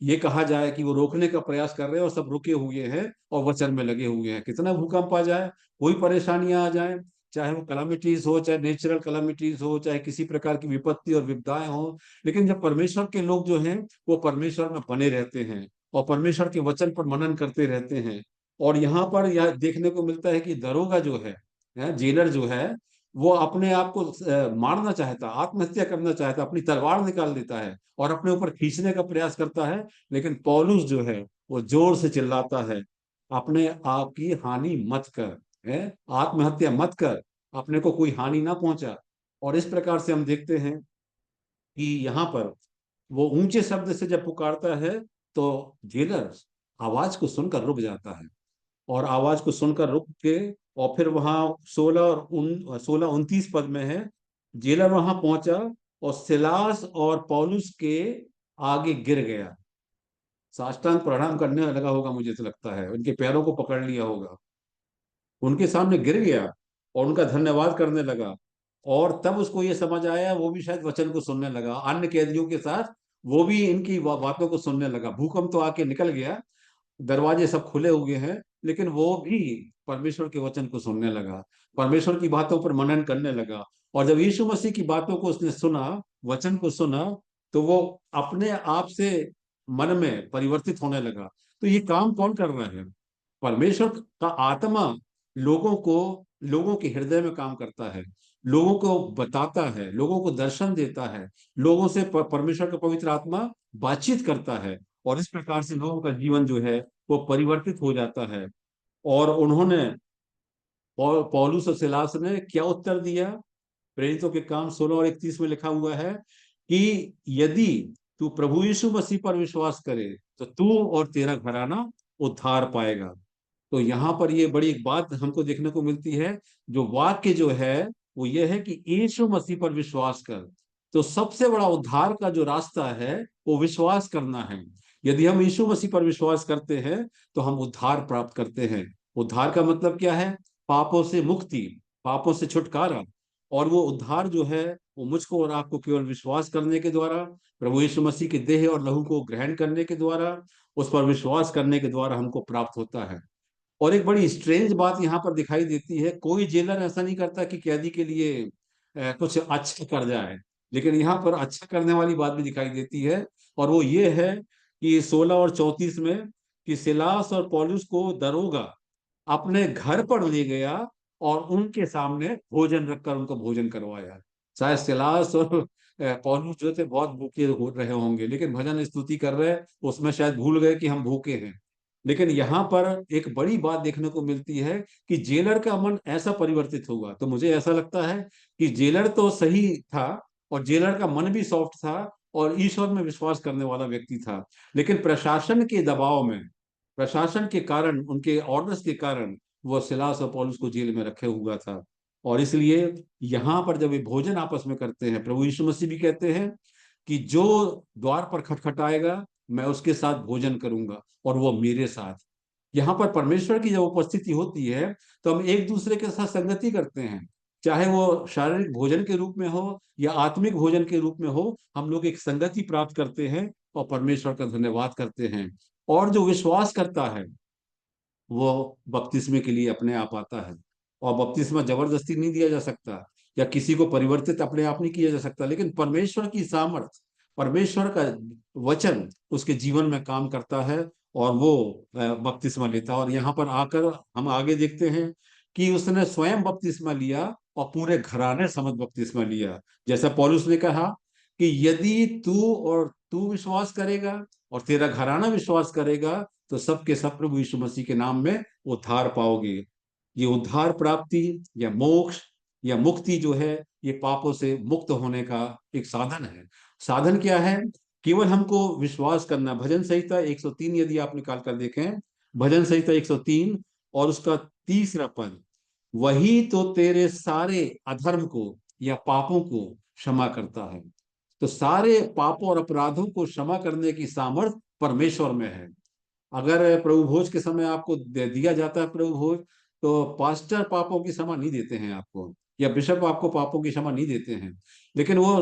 ये कहा जाए कि वो रोकने का प्रयास कर रहे हैं, और सब रुके हुए हैं और वचन में लगे हुए हैं। कितना भूकंप आ जाए, कोई परेशानियां आ जाए, चाहे वो कलामिटीज हो, चाहे नेचुरल कलामिटीज हो, चाहे किसी प्रकार की विपत्ति और विपदाएं हो, लेकिन जब परमेश्वर के लोग जो हैं वो परमेश्वर में बने रहते हैं और परमेश्वर के वचन पर मनन करते रहते हैं। और यहाँ पर यह देखने को मिलता है कि दरोगा जो है, जेलर जो है, वो अपने आप को मारना चाहता, आत्महत्या करना चाहता, अपनी तलवार निकाल देता है और अपने ऊपर खींचने का प्रयास करता है। लेकिन पौलुस जो है वो जोर से चिल्लाता है, अपने आप की हानि मत कर, है, आत्महत्या मत कर, अपने को कोई हानि ना पहुंचा। और इस प्रकार से हम देखते हैं कि यहाँ पर वो ऊंचे शब्द से जब पुकारता है तो जेलर आवाज को सुनकर रुक जाता है, और आवाज को सुनकर रुक के, और फिर वहां 16-29 पद में है, जेलर वहां पहुंचा और सिलास और पौलुस के आगे गिर गया, साष्टांग प्रणाम करने लगा होगा, मुझे तो लगता है उनके पैरों को पकड़ लिया होगा, उनके सामने गिर गया और उनका धन्यवाद करने लगा। और तब उसको ये समझ आया, वो भी शायद वचन को सुनने लगा अन्य कैदियों के साथ, वो भी इनकी बातों को सुनने लगा। भूकंप तो आके निकल गया, दरवाजे सब खुले हुए हैं, लेकिन वो भी परमेश्वर के वचन को सुनने लगा, परमेश्वर की बातों पर मनन करने लगा। और जब यीशु मसीह की बातों को उसने सुना, वचन को सुना, तो वो अपने आप से मन में परिवर्तित होने लगा। तो ये काम कौन कर रहा है? परमेश्वर का आत्मा लोगों के हृदय में काम करता है, लोगों को बताता है, लोगों को दर्शन देता है, लोगों से परमेश्वर का पवित्र आत्मा बातचीत करता है, और इस प्रकार से लोगों का जीवन जो है वो परिवर्तित हो जाता है। और उन्होंने पौलुस और सिलास ने क्या उत्तर दिया? प्रेरितों के काम 16 और 31 में लिखा हुआ है कि यदि तू प्रभु यीशु मसीह पर विश्वास करे तो तू और तेरा घराना उद्धार पाएगा। तो यहाँ पर ये बड़ी एक बात हमको देखने को मिलती है, जो वाक्य जो है वो ये है कि यीशु मसीह पर विश्वास कर। तो सबसे बड़ा उद्धार का जो रास्ता है वो विश्वास करना है। यदि हम यीशु मसीह पर विश्वास करते हैं तो हम उद्धार प्राप्त करते हैं। उद्धार का मतलब क्या है? पापों से मुक्ति, पापों से छुटकारा। और वो उद्धार जो है वो मुझको और आपको केवल विश्वास करने के द्वारा, प्रभु यीशु मसीह के देह और लहू को ग्रहण करने के द्वारा, उस पर विश्वास करने के द्वारा हमको प्राप्त होता है। और एक बड़ी स्ट्रेंज बात यहाँ पर दिखाई देती है, कोई जेलर ऐसा नहीं करता कि कैदी के लिए कुछ अच्छा कर जाए, लेकिन यहाँ पर अच्छा करने वाली बात भी दिखाई देती है। और वो ये है कि 16 और 34 में कि सिलास और पौलुस को दरोगा अपने घर पर ले गया और उनके सामने भोजन रखकर उनको भोजन करवाया। शायद सिलास और पौलुस जो थे बहुत भूखे हो रहे होंगे, लेकिन भजन स्तुति कर रहे, उसमें शायद भूल गए कि हम भूखे हैं। लेकिन यहाँ पर एक बड़ी बात देखने को मिलती है कि जेलर का मन ऐसा परिवर्तित होगा। तो मुझे ऐसा लगता है कि जेलर तो सही था और जेलर का मन भी सॉफ्ट था और ईश्वर में विश्वास करने वाला व्यक्ति था, लेकिन प्रशासन के दबाव में, प्रशासन के कारण, उनके ऑर्डर्स के कारण वो सिलास और पौलुस को जेल में रखे हुआ था। और इसलिए यहाँ पर जब ये भोजन आपस में करते हैं, प्रभु यीशु मसीह भी कहते हैं कि जो द्वार पर खटखटाएगा मैं उसके साथ भोजन करूंगा और वो मेरे साथ। यहाँ पर परमेश्वर की जब उपस्थिति होती है तो हम एक दूसरे के साथ संगति करते हैं, चाहे वो शारीरिक भोजन के रूप में हो या आत्मिक भोजन के रूप में हो, हम लोग एक संगति प्राप्त करते हैं और परमेश्वर का धन्यवाद करते हैं। और जो विश्वास करता है वो बपतिस्मे के लिए अपने आप आता है, और बपतिस्मा जबरदस्ती नहीं दिया जा सकता या किसी को परिवर्तित अपने आप नहीं किया जा सकता, लेकिन परमेश्वर की सामर्थ, परमेश्वर का वचन उसके जीवन में काम करता है और वो बपतिस्मा लेता है। और यहाँ पर आकर हम आगे देखते हैं कि उसने स्वयं बपतिस्मा लिया और पूरे घराने समेत बपतिस्मा लिया। जैसा पौलुस ने कहा कि यदि तू विश्वास करेगा और तेरा घराना विश्वास करेगा तो सबके सब प्रभु यीशु मसीह के नाम में उद्धार पाओगे। ये उद्धार प्राप्ति या मोक्ष या मुक्ति जो है, ये पापों से मुक्त होने का एक साधन है। साधन क्या है? केवल हमको विश्वास करना। भजन संहिता 103 यदि आप निकाल कर देखें, भजन संहिता 103 और उसका 3रा पद, वही तो तेरे सारे अधर्म को या पापों को क्षमा करता है। तो सारे पापों और अपराधों को क्षमा करने की सामर्थ परमेश्वर में है। अगर प्रभु भोज के समय आपको दिया जाता है प्रभु भोज, तो पास्टर पापों की क्षमा नहीं देते हैं आपको, या बिशप आपको पापों की क्षमा नहीं देते हैं, लेकिन वो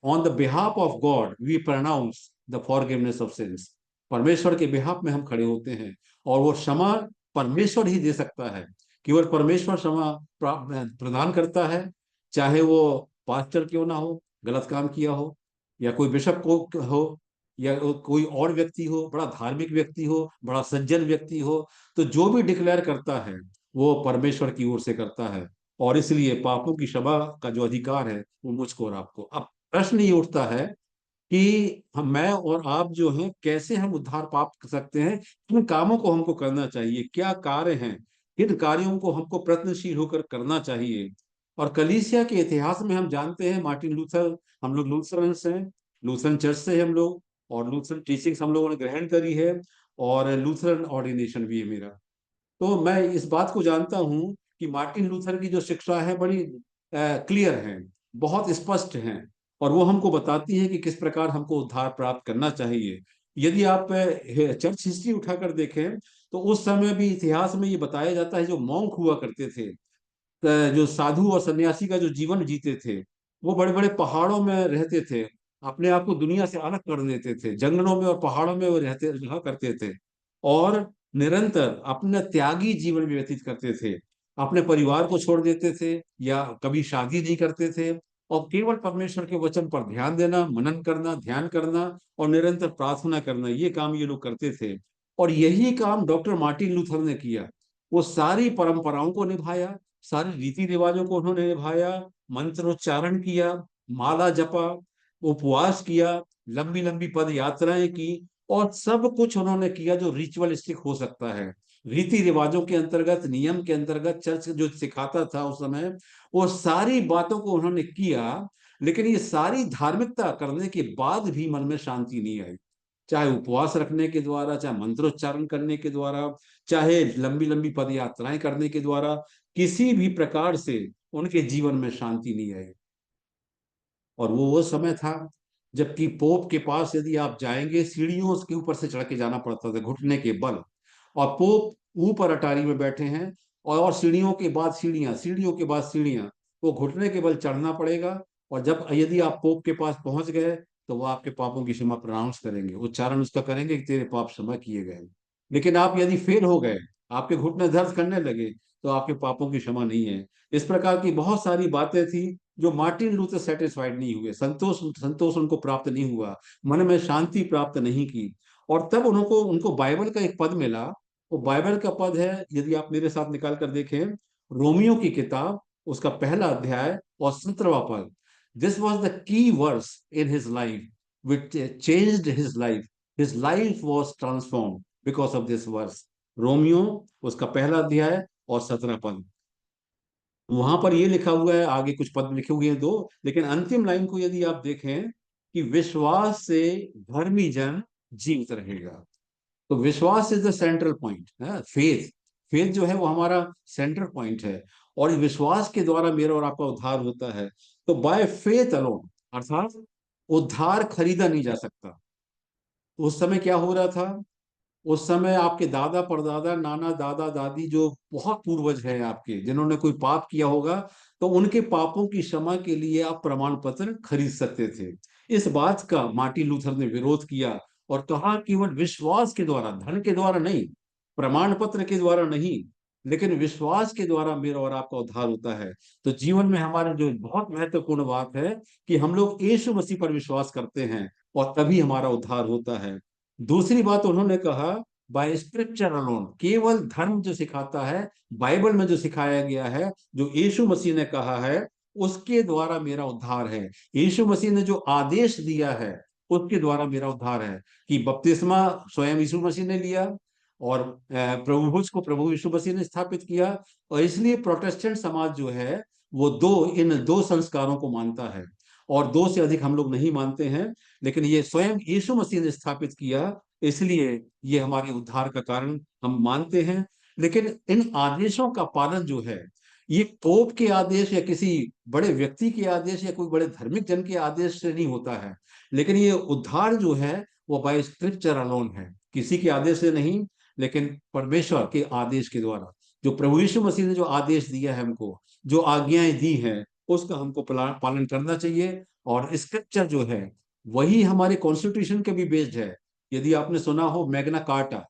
on the behalf of God we pronounce the forgiveness of sins. परमेश्वर के बिहाफ में हम खड़े होते हैं और वो क्षमा परमेश्वर ही दे सकता है। केवल परमेश्वर क्षमा प्रदान करता है, चाहे वो पास्टर क्यों ना हो, गलत काम किया हो, या कोई बिशप को हो, या कोई और व्यक्ति हो, बड़ा धार्मिक व्यक्ति हो, बड़ा सज्जन व्यक्ति हो, तो जो भी डिक्लेयर करता है वो परमेश्वर की ओर से करता है। और इसलिए पापों की क्षमा का जो अधिकार है वो मुझको और आपको। अब प्रश्न ये उठता है कि मैं और आप जो हैं, कैसे हम उद्धार प्राप्त कर सकते हैं, किन कामों को हमको करना चाहिए, क्या कार्य हैं, किन कार्यों को हमको प्रयत्नशील होकर करना चाहिए। और कलीसिया के इतिहास में हम जानते हैं मार्टिन लूथर, हम लोग लूथरन्स हैं, लूथरन चर्च से हम लोग, और लूथरन टीचिंग्स हम लोगों ने ग्रहण करी है, और लूथरन ऑर्डिनेशन भी है मेरा। तो मैं इस बात को जानता हूं कि मार्टिन लूथर की जो शिक्षा है बड़ी क्लियर है, बहुत स्पष्ट है, और वो हमको बताती है कि किस प्रकार हमको उद्धार प्राप्त करना चाहिए। यदि आप चर्च हिस्ट्री उठाकर देखें तो उस समय भी इतिहास में ये बताया जाता है, जो मॉन्क हुआ करते थे, जो साधु और सन्यासी का जो जीवन जीते थे, वो बड़े बड़े पहाड़ों में रहते थे, अपने आप को दुनिया से अलग कर देते थे, जंगलों में और पहाड़ों में वो रहा करते थे, और निरंतर अपना त्यागी जीवन व्यतीत करते थे। अपने परिवार को छोड़ देते थे या कभी शादी नहीं करते थे, और केवल परमेश्वर के वचन पर ध्यान देना, मनन करना, ध्यान करना और निरंतर प्रार्थना करना, ये काम ये लोग करते थे। और यही काम डॉक्टर मार्टिन लूथर ने किया। वो सारी परंपराओं को निभाया, सारे रीति रिवाजों को उन्होंने निभाया, मंत्रोच्चारण किया, माला जपा, उपवास किया, लंबी लंबी पद यात्राएं की, और सब कुछ उन्होंने किया जो रिचुअलिस्टिक हो सकता है। रीति रिवाजों के अंतर्गत, नियम के अंतर्गत चर्च जो सिखाता था उस समय, वो सारी बातों को उन्होंने किया। लेकिन ये सारी धार्मिकता करने के बाद भी मन में शांति नहीं आई, चाहे उपवास रखने के द्वारा, चाहे मंत्रोच्चारण करने के द्वारा, चाहे लंबी लंबी पद यात्राएं करने के द्वारा, किसी भी प्रकार से उनके जीवन में शांति नहीं आई। और वो समय था जबकि पोप के पास यदि आप जाएंगे, सीढ़ियों उसके ऊपर से चढ़ के जाना पड़ता था घुटने के बल, और पोप ऊपर अटारी में बैठे हैं, और सीढ़ियों के बाद सीढ़ियां, सीढ़ियों के बाद सीढ़ियां, वो घुटने के बल चढ़ना पड़ेगा। और जब यदि आप पोप के पास पहुंच गए तो वो आपके पापों की क्षमा प्रोनाउंस करेंगे, उच्चारण उसका करेंगे कि तेरे पाप क्षमा किए गए। लेकिन आप यदि फेल हो गए, आपके घुटने दर्द करने लगे, तो आपके पापों की क्षमा नहीं है। इस प्रकार की बहुत सारी बातें थी जो मार्टिन लूथर सेटिस्फाइड नहीं हुए, संतोष संतोष उनको प्राप्त नहीं हुआ, मन में शांति प्राप्त नहीं की। और तब उनको उनको बाइबल का एक पद मिला। वो बाइबल का पद है, यदि आप मेरे साथ निकाल कर देखें, रोमियो की किताब, उसका 1 अध्याय और 17वां पद। This was the key verse in his life which changed his life. His life was transformed because of this verse. रोमियो उसका 1 अध्याय और 17 पद। वहां पर ये लिखा हुआ है, आगे कुछ पद लिखे हुए हैं 2, लेकिन अंतिम लाइन को यदि आप देखें कि विश्वास से धर्मी जन जीवित रहेगा। तो विश्वास इज द सेंट्रल पॉइंट है, फेथ। फेथ जो है वो हमारा सेंट्रल पॉइंट है, और इस विश्वास के द्वारा मेरा और आपका उद्धार होता है। तो बाय फेथ अलोन, अर्थात उद्धार खरीदा नहीं जा सकता। उस समय क्या हो रहा था? उस समय आपके दादा परदादा, नाना दादा दादी, जो बहुत पूर्वज हैं आपके, जिन्होंने कोई पाप किया होगा, तो उनके पापों की क्षमा के लिए आप प्रमाण पत्र खरीद सकते थे। इस बात का मार्टिन लूथर ने विरोध किया और कहा केवल विश्वास के द्वारा, धन के द्वारा नहीं, प्रमाण पत्र के द्वारा नहीं, लेकिन विश्वास के द्वारा मेरा और आपका उद्धार होता है। तो जीवन में हमारे जो बहुत महत्वपूर्ण बात है कि हम लोग यीशु मसीह पर विश्वास करते हैं, और तभी हमारा उद्धार होता है। दूसरी बात उन्होंने कहा बाय स्क्रिप्चर अलोन, केवल धर्म जो सिखाता है, बाइबल में जो सिखाया गया है, जो यीशु मसीह ने कहा है, उसके द्वारा मेरा उद्धार है। यीशु मसीह ने जो आदेश दिया है उसके द्वारा मेरा उद्धार है। कि बपतिस्मा स्वयं यीशु मसीह ने लिया और प्रभुभुज को प्रभु यीशु मसीह ने स्थापित किया। और इसलिए प्रोटेस्टेंट समाज जो है वो इन दो संस्कारों को मानता है, और दो से अधिक हम लोग नहीं मानते हैं। लेकिन ये स्वयं यीशु मसीह ने स्थापित किया, इसलिए ये हमारे उद्धार का कारण हम मानते हैं। लेकिन इन आदेशों का पालन जो है, ये पोप के आदेश या किसी बड़े व्यक्ति के आदेश या कोई बड़े धार्मिक जन के आदेश से नहीं होता है। लेकिन ये उद्धार जो है वो बाय स्क्रिप्चर अलोन है, किसी के आदेश से नहीं, लेकिन परमेश्वर के आदेश के द्वारा। जो प्रभु यीशु मसीह ने जो आदेश दिया है हमको, जो आज्ञाएं दी हैं, उसका हमको पालन करना चाहिए। और स्क्रिप्चर जो है वही हमारे कॉन्स्टिट्यूशन के भी बेस्ड है। यदि आपने सुना हो मैग्ना कार्टा,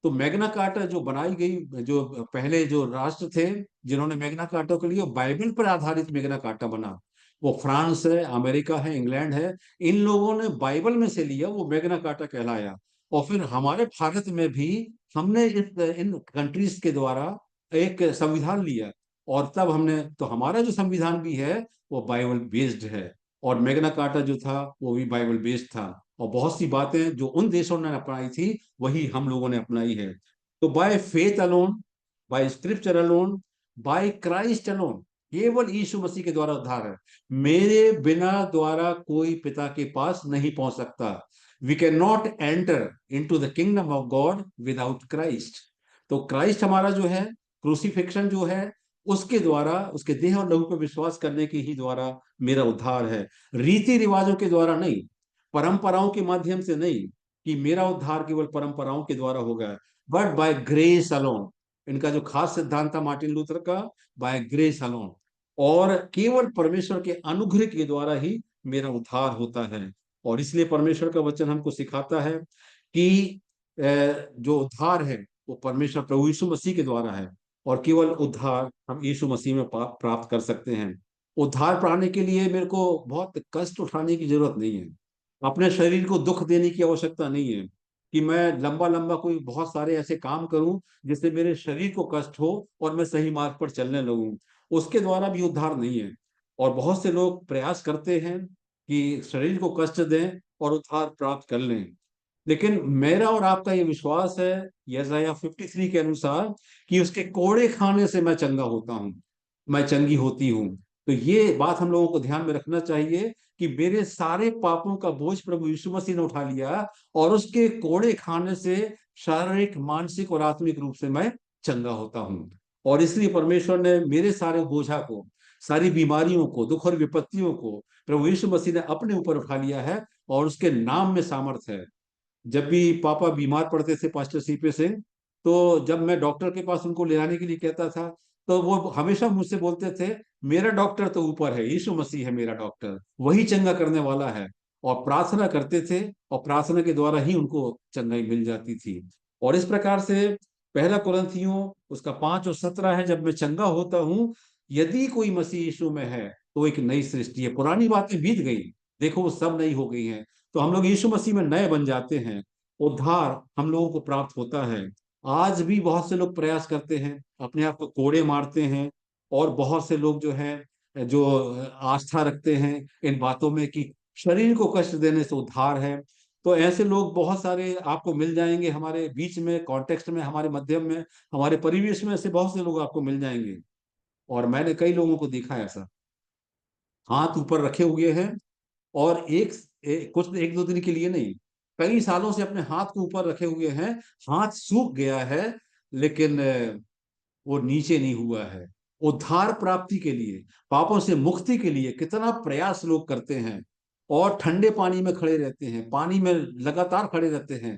तो मैग्ना कार्टा जो बनाई गई, जो पहले जो राष्ट्र थे जिन्होंने मैग्ना कार्टा के लिए, बाइबल पर आधारित मैग्ना कार्टा बना, वो फ्रांस है, अमेरिका है, इंग्लैंड है। इन लोगों ने बाइबल में से लिया, वो मैग्ना कार्टा कहलाया। और फिर हमारे भारत में भी हमने इन कंट्रीज के द्वारा एक संविधान लिया, और तब हमने, तो हमारा जो संविधान भी है वो बाइबल बेस्ड है। और मैग्ना कार्टा जो था वो भी बाइबल बेस्ड था। और बहुत सी बातें जो उन देशों ने अपनाई थी वही हम लोगों ने अपनाई है। तो by faith alone, by scripture alone, by Christ alone, केवल यीशु मसीह के द्वारा उद्धार है। मेरे बिना द्वारा कोई पिता के पास नहीं पहुंच सकता। We can not enter into the kingdom of God without Christ. तो क्राइस्ट हमारा जो है, क्रूसिफिक्शन जो है, उसके द्वारा, उसके देह और लहू पर विश्वास करने के ही द्वारा मेरा उद्धार है। रीति रिवाजों के द्वारा नहीं, परंपराओं के माध्यम से नहीं, कि मेरा उद्धार केवल परंपराओं के द्वारा होगा, बट बाय ग्रेस अलोन। इनका जो खास सिद्धांत था मार्टिन लूथर का, बाय ग्रेस अलोन, और केवल परमेश्वर के अनुग्रह के द्वारा ही मेरा उद्धार होता है। और इसलिए परमेश्वर का वचन हमको सिखाता है कि जो उद्धार है वो परमेश्वर प्रभु यीशु मसीह के द्वारा है, और केवल उद्धार हम यीशु मसीह में प्राप्त कर सकते हैं। उद्धार पाने के लिए मेरे को बहुत कष्ट उठाने की जरूरत नहीं है, अपने शरीर को दुख देने की आवश्यकता नहीं है, कि मैं लंबा लंबा कोई बहुत सारे ऐसे काम करूं जिससे मेरे शरीर को कष्ट हो और मैं सही मार्ग पर चलने लगूं। उसके द्वारा भी उद्धार नहीं है। और बहुत से लोग प्रयास करते हैं कि शरीर को कष्ट दें और उद्धार प्राप्त कर लें। लेकिन मेरा और आपका ये विश्वास है यशायाह 53 के अनुसार, कि उसके कोड़े खाने से मैं चंगा होता हूँ, मैं चंगी होती हूँ। तो ये बात हम लोगों को ध्यान में रखना चाहिए कि मेरे सारे पापों का बोझ प्रभु यीशु मसीह ने उठा लिया, और उसके कोड़े खाने से शारीरिक, मानसिक और आत्मिक रूप से मैं चंगा होता हूँ। और इसलिए परमेश्वर ने मेरे सारे बोझा को, सारी बीमारियों को, दुख और विपत्तियों को प्रभु यीशु मसीह ने अपने ऊपर उठा लिया है, और उसके नाम में सामर्थ है। जब भी पापा बीमार पड़ते थे पास्टर सीपे सिंह, तो जब मैं डॉक्टर के पास उनको ले जाने के लिए कहता था, तो वो हमेशा मुझसे बोलते थे, मेरा डॉक्टर तो ऊपर है, यीशु मसीह है मेरा डॉक्टर, वही चंगा करने वाला है। और प्रार्थना करते थे, और प्रार्थना के द्वारा ही उनको चंगाई मिल जाती थी। और इस प्रकार से पहला कुरिन्थियों उसका 5:17 है, जब मैं चंगा होता हूँ, यदि कोई मसीह यीशु में है तो एक नई सृष्टि है, पुरानी बातें बीत गई, देखो वो सब नई हो गई हैं। तो हम लोग यीशु मसीह में नए बन जाते हैं, उद्धार हम लोगों को प्राप्त होता है। आज भी बहुत से लोग प्रयास करते हैं, अपने आप को कोड़े मारते हैं, और बहुत से लोग जो हैं, जो आस्था रखते हैं इन बातों में कि शरीर को कष्ट देने से उद्धार है। तो ऐसे लोग बहुत सारे आपको मिल जाएंगे हमारे बीच में, कॉन्टेक्स्ट में, हमारे मध्यम में, हमारे परिवेश में, ऐसे बहुत से लोग आपको मिल जाएंगे। और मैंने कई लोगों को देखा है ऐसा, हाथ ऊपर रखे हुए हैं, और कुछ एक दो दिन के लिए नहीं, कई सालों से अपने हाथ को ऊपर रखे हुए हैं, हाथ सूख गया है, लेकिन वो नीचे नहीं हुआ है। उद्धार प्राप्ति के लिए, पापों से मुक्ति के लिए कितना प्रयास लोग करते हैं, और ठंडे पानी में खड़े रहते हैं, पानी में लगातार खड़े रहते हैं,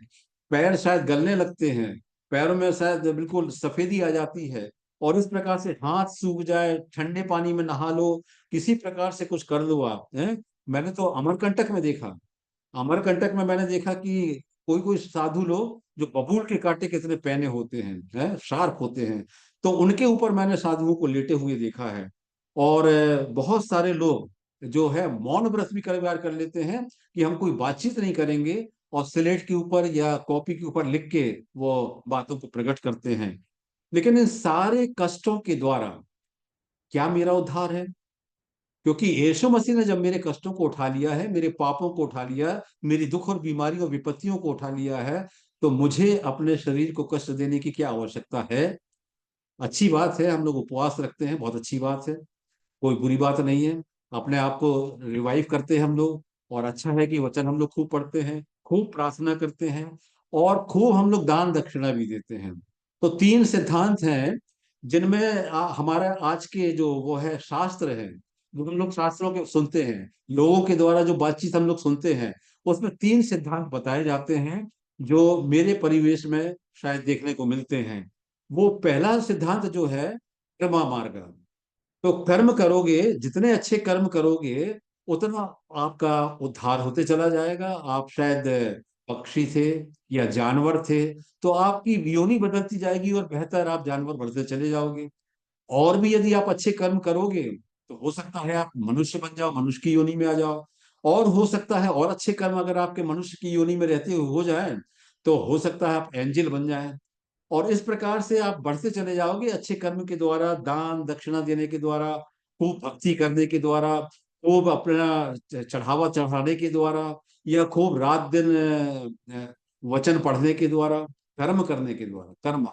पैर शायद गलने लगते हैं, पैरों में शायद बिल्कुल सफेदी आ जाती है, और इस प्रकार से हाथ सूख जाए, ठंडे पानी में नहा लो, किसी प्रकार से कुछ कर लो आप, हैं। मैंने तो अमरकंटक में देखा, अमरकंटक में मैंने देखा कि कोई कोई साधु लोग जो बबूल के कांटे कितने पहने होते हैं, शार्प होते हैं, तो उनके ऊपर मैंने साधुओं को लेटे हुए देखा है। और बहुत सारे लोग जो है मौन व्रत भी कई बार कर लेते हैं, कि हम कोई बातचीत नहीं करेंगे, और स्लेट के ऊपर या कॉपी के ऊपर लिख के वो बातों को प्रकट करते हैं। लेकिन इन सारे कष्टों के द्वारा क्या मेरा उद्धार है? क्योंकि यीशु मसीह ने जब मेरे कष्टों को उठा लिया है, मेरे पापों को उठा लिया, मेरी दुख और बीमारी और विपत्तियों को उठा लिया है, तो मुझे अपने शरीर को कष्ट देने की क्या आवश्यकता है? अच्छी बात है, हम लोग उपवास रखते हैं, बहुत अच्छी बात है, कोई बुरी बात नहीं है। अपने आप को रिवाइव करते हैं हम लोग, और अच्छा है कि वचन हम लोग खूब पढ़ते हैं, खूब प्रार्थना करते हैं, और खूब हम लोग दान दक्षिणा भी देते हैं। तो 3 सिद्धांत हैं जिनमें हमारा आज के जो वो है शास्त्र है, जो हम लोग शास्त्रों के सुनते हैं, लोगों के द्वारा जो बातचीत हम लोग सुनते हैं, उसमें 3 सिद्धांत बताए जाते हैं जो मेरे परिवेश में शायद देखने को मिलते हैं। वो पहला सिद्धांत जो है कर्मा मार्ग। तो कर्म करोगे, जितने अच्छे कर्म करोगे, उतना आपका उद्धार होते चला जाएगा। आप शायद पक्षी थे या जानवर थे, तो आपकी योनि बदलती जाएगी और बेहतर आप जानवर बढ़ते चले जाओगे। और भी यदि आप अच्छे कर्म करोगे तो हो सकता है आप मनुष्य बन जाओ, मनुष्य की योनि में आ जाओ। और हो सकता है और अच्छे कर्म अगर आपके मनुष्य की योनि में रहते हुए हो जाए, तो हो सकता है आप एंजल बन जाए। और इस प्रकार से आप बढ़ते चले जाओगे अच्छे कर्म के द्वारा, दान दक्षिणा देने के द्वारा, खूब भक्ति करने के द्वारा, खूब अपना चढ़ावा चढ़ाने के द्वारा, या खूब रात दिन वचन पढ़ने के द्वारा, कर्म करने के द्वारा, कर्म।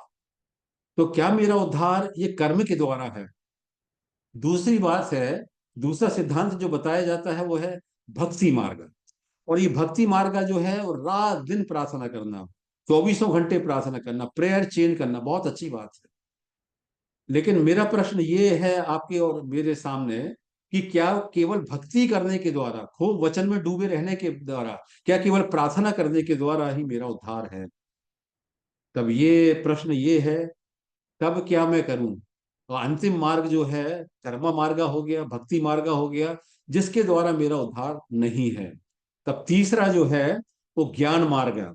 तो क्या मेरा उद्धार ये कर्म के द्वारा है? दूसरी बात है, दूसरा सिद्धांत जो बताया जाता है वो है भक्ति मार्ग। और ये भक्ति मार्ग का जो है वो रात दिन प्रार्थना करना, 24 घंटे प्रार्थना करना, प्रेयर चेंज करना, बहुत अच्छी बात है। लेकिन मेरा प्रश्न ये है आपके और मेरे सामने कि क्या केवल भक्ति करने के द्वारा, खूब वचन में डूबे रहने के द्वारा, क्या केवल प्रार्थना करने के द्वारा ही मेरा उद्धार है? तब ये प्रश्न ये है, तब क्या मैं करूं? और अंतिम मार्ग जो है कर्म मार्ग हो गया, भक्ति मार्ग हो गया, जिसके द्वारा मेरा उद्धार नहीं है। तब तीसरा जो है वो ज्ञान मार्ग है।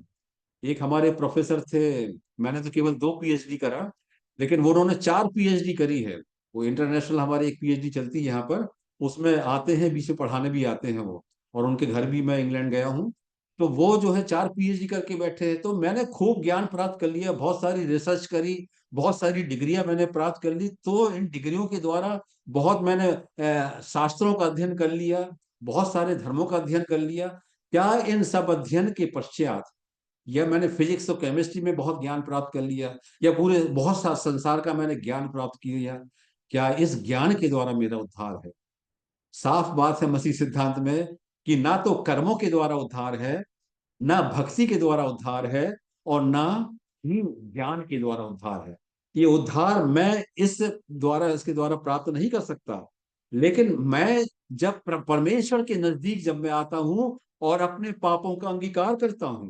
एक हमारे प्रोफेसर थे, मैंने तो केवल 2 पीएचडी करा, लेकिन वो उन्होंने 4 पीएचडी करी है। वो इंटरनेशनल हमारी एक पीएचडी चलती है यहाँ पर, उसमें आते हैं, बीच में पढ़ाने भी आते हैं वो, और उनके घर भी मैं इंग्लैंड गया हूँ। तो वो जो है 4 पीएचडी करके बैठे हैं। तो मैंने खूब ज्ञान प्राप्त कर लिया, बहुत सारी रिसर्च करी, बहुत सारी डिग्रियां मैंने प्राप्त कर ली। तो इन डिग्रियों के द्वारा बहुत मैंने शास्त्रों का अध्ययन कर लिया, बहुत सारे धर्मों का अध्ययन कर लिया। क्या इन सब अध्ययन के पश्चात, या मैंने फिजिक्स और केमिस्ट्री में बहुत ज्ञान प्राप्त कर लिया, या पूरे बहुत सा संसार का मैंने ज्ञान प्राप्त किया, क्या इस ज्ञान के द्वारा मेरा उद्धार है? साफ बात है मसीह सिद्धांत में कि ना तो कर्मों के द्वारा उद्धार है, ना भक्ति के द्वारा उद्धार है, और ना ही ज्ञान के द्वारा उद्धार है। ये उद्धार मैं इसके द्वारा प्राप्त नहीं कर सकता। लेकिन मैं जब परमेश्वर के नजदीक जब मैं आता हूं और अपने पापों का अंगीकार करता हूं,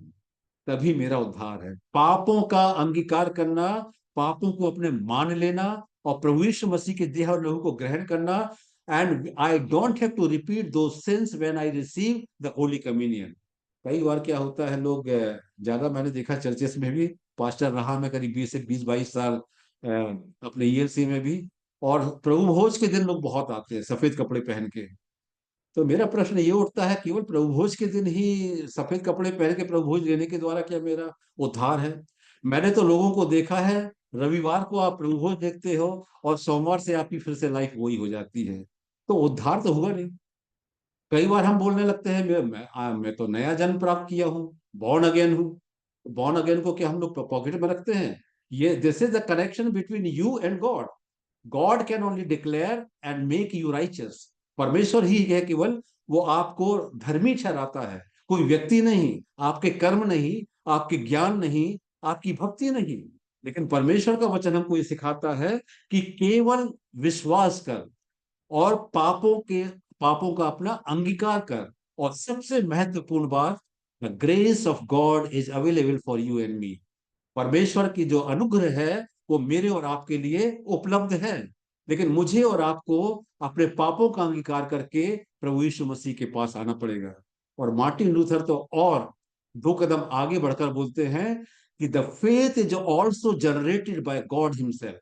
तभी मेरा उद्धार है। पापों का अंगीकार करना, पापों को अपने मान लेना, और प्रभु यीशु मसीह के देह और लहू को ग्रहण करना। And I don't have to repeat दो since when I receive the holy communion. कई बार क्या होता है, लोग ज्यादा मैंने देखा चर्चेस में भी, पास्टर रहा मैं करीब 20 से 22 साल अपने ईएलसी में भी, और प्रभु भोज के दिन लोग बहुत आते हैं सफेद कपड़े पहन के। तो मेरा प्रश्न ये उठता है, केवल प्रभु भोज के दिन ही सफेद कपड़े पहन के प्रभु भोज लेने के द्वारा क्या मेरा उद्धार है? मैंने तो लोगों को देखा है, रविवार को आप प्रभु भोज देखते हो और सोमवार से आपकी फिर से लाइफ वही हो जाती है। तो उद्धार तो हुआ नहीं। कई बार हम बोलने लगते हैं मैं तो नया जन्म प्राप्त किया हूँ, बॉर्न अगेन हूँ। बॉर्न अगेन को क्या हम लोग पॉकेट में रखते हैं? ये this is the connection between you and God. God can only declare and make you righteous. परमेश्वर ही है केवल, वो आपको धर्मी ठहराता है, कोई व्यक्ति नहीं, आपके कर्म नहीं, आपके ज्ञान नहीं, आपकी भक्ति नहीं। लेकिन परमेश्वर का वचन हमको ये सिखाता है कि केवल विश्वास कर, और पापों का अपना अंगीकार कर, और सबसे महत्वपूर्ण बात, the grace of God is available for you and me. परमेश्वर की जो अनुग्रह है वो मेरे और आपके लिए उपलब्ध है। लेकिन मुझे और आपको अपने पापों का अंगीकार करके प्रभु यीशु मसीह के पास आना पड़ेगा। और मार्टिन लूथर तो और 2 कदम आगे बढ़कर बोलते हैं कि the faith is also generated by God himself.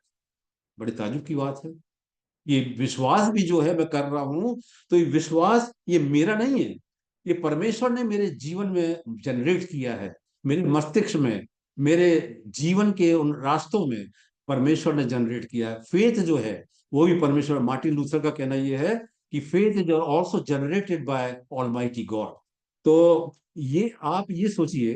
बड़ी ताजुब की बात है। ये विश्वास भी जो है मैं कर रहा हूं, तो ये विश्वास ये मेरा नहीं है, ये परमेश्वर ने मेरे जीवन में जनरेट किया है, मेरे मस्तिष्क में, मेरे जीवन के उन रास्तों में परमेश्वर ने जनरेट किया है। फेथ जो है वो भी परमेश्वर, मार्टिन लूथर का कहना ये है कि faith is also generated by almighty God. तो ये आप ये सोचिए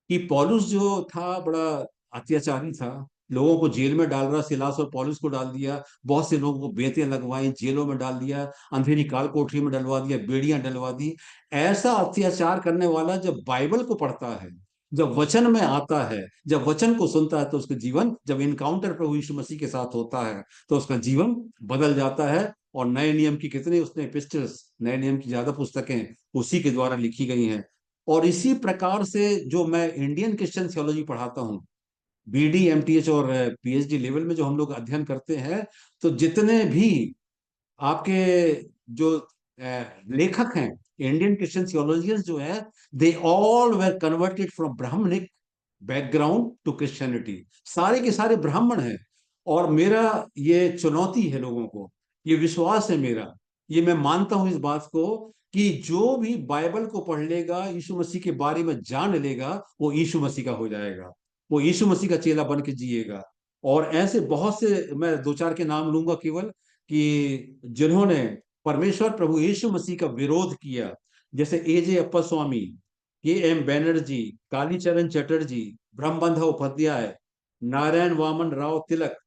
कि पौलुस जो था बड़ा अत्याचारी था, लोगों को जेल में डाल रहा, सिलास और पौलुस को डाल दिया, बहुत से लोगों को बेतें लगवाई, जेलों में डाल दिया, अंधेरी काल कोठरी में डलवा दिया, बेड़ियां डलवा दी। ऐसा अत्याचार करने वाला जब बाइबल को पढ़ता है, जब वचन में आता है, जब वचन को सुनता है, तो उसका जीवन, जब इनकाउंटर प्रभु यीशु मसीह के साथ होता है, तो उसका जीवन बदल जाता है। और नए नियम की कितने उसने एपिस्टल्स, नए नियम की ज्यादा पुस्तकें उसी के द्वारा लिखी गई हैं। और इसी प्रकार से जो मैं इंडियन क्रिश्चियन थियोलॉजी पढ़ाता हूँ, बीडी, एमटीएच और पीएचडी लेवल में जो हम लोग अध्ययन करते हैं, तो जितने भी आपके जो लेखक हैं, इंडियन क्रिश्चियन थियोलॉजियंस जो है, they all were converted from Brahmanic background to Christianity. सारे के सारे ब्राह्मण हैं। और मेरा ये चुनौती है लोगों को, ये विश्वास है मेरा, ये मैं मानता हूं इस बात को कि जो भी बाइबल को पढ़ लेगा, यीशु मसीह के बारे में जान लेगा, वो यीशु मसीह का हो जाएगा, वो यीशु मसीह का चेला बन के जिएगा। और ऐसे बहुत से, मैं दो चार के नाम लूंगा केवल, कि जिन्होंने परमेश्वर प्रभु यीशु मसीह का विरोध किया, जैसे एजे अप्पा स्वामी, के एम बैनर्जी, कालीचरण चटर्जी, ब्रह्मबंध उपाध्याय, नारायण वामन राव तिलक।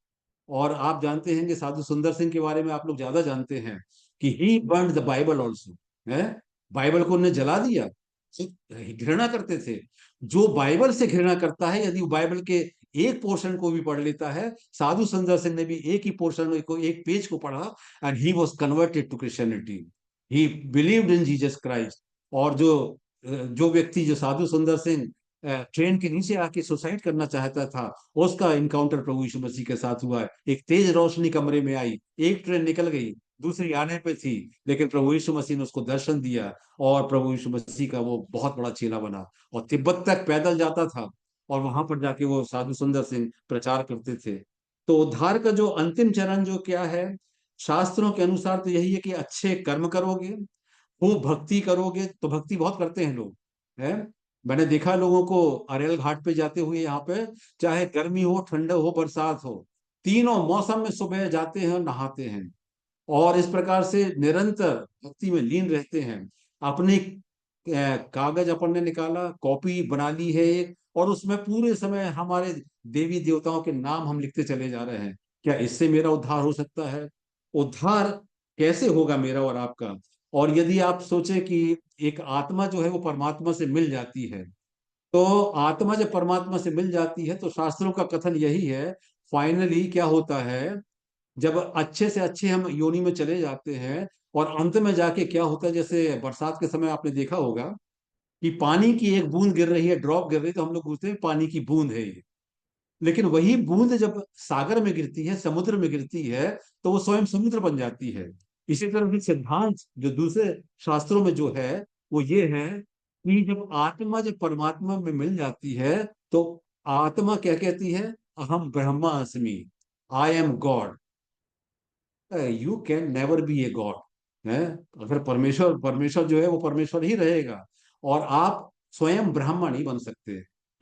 और आप जानते हैं कि साधु सुंदर सिंह के बारे में आप लोग ज्यादा जानते हैं कि ही बर्न द बाइबल ऑल्सो, है, बाइबल को उन्होंने जला दिया। घृणा करते थे। जो बाइबल से घृणा करता है, यदि वो बाइबल के एक पोर्शन को भी पढ़ लेता है, साधु सुंदर सिंह ने भी एक ही पोर्शन को, एक पेज को पढ़ा, and he was converted to Christianity, he believed in Jesus Christ. और जो व्यक्ति, जो साधु सुंदर सिंह ट्रेन के नीचे आके सुसाइड करना चाहता था, उसका इनकाउंटर प्रभु यीशु मसीह के साथ हुआ है। एक तेज रोशनी कमरे में आई, एक ट्रेन निकल गई, दूसरी आने पे थी, लेकिन प्रभु यीशु मसीह ने उसको दर्शन दिया, और प्रभु यीशु मसीह का वो बहुत बड़ा चेला बना, और तिब्बत तक पैदल जाता था, और वहां पर जाके वो साधु सुंदर सिंह प्रचार करते थे। तो उद्धार का जो अंतिम चरण जो क्या है, शास्त्रों के अनुसार तो यही है कि अच्छे कर्म करोगे, खूब भक्ति करोगे। तो भक्ति बहुत करते हैं लोग, है, मैंने देखा लोगों को अरेल घाट पे जाते हुए, यहाँ पे चाहे गर्मी हो, ठंड हो, बरसात हो, तीनों मौसम में सुबह जाते हैं, नहाते हैं, और इस प्रकार से निरंतर भक्ति में लीन रहते हैं। अपने कागज अपन ने निकाला, कॉपी बना ली है एक, और उसमें पूरे समय हमारे देवी देवताओं के नाम हम लिखते चले जा रहे हैं। क्या इससे मेरा उद्धार हो सकता है? उद्धार कैसे होगा मेरा और आपका? और यदि आप सोचे कि एक आत्मा जो है वो परमात्मा से मिल जाती है, तो आत्मा जब परमात्मा से मिल जाती है, तो शास्त्रों का कथन यही है, फाइनली क्या होता है, जब अच्छे से अच्छे हम योनि में चले जाते हैं, और अंत में जाके क्या होता है, जैसे बरसात के समय आपने देखा होगा कि पानी की एक बूंद गिर रही है, ड्रॉप गिर रही है, तो हम लोग पूछते हैं पानी की बूंद है ये। लेकिन वही बूंद जब सागर में गिरती है, समुद्र में गिरती है, तो वो स्वयं समुद्र बन जाती है। इसी तरह से सिद्धांत जो दूसरे शास्त्रों में जो है, वो ये है कि जब परमात्मा में मिल जाती है, तो आत्मा क्या कहती है, अहम ब्रह्मास्मि, I am God. You can never be a god, है। अगर परमेश्वर परमेश्वर जो है वो परमेश्वर ही रहेगा, और आप स्वयं ब्राह्मण नहीं बन सकते।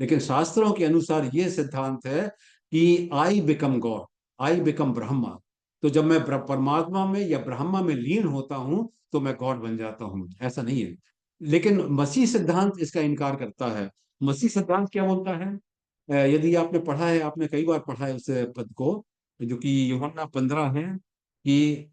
लेकिन शास्त्रों के अनुसार ये सिद्धांत है कि I become God, I become Brahma. तो जब मैं परमात्मा में या ब्रह्मा में लीन होता हूं, तो मैं गॉड बन जाता हूं, ऐसा नहीं है। लेकिन मसीह सिद्धांत इसका इनकार करता है। मसीह सिद्धांत क्या बोलता है? यदि आपने पढ़ा है, आपने कई बार पढ़ा है उस पद को, जो कि यूहन्ना 15 है, कि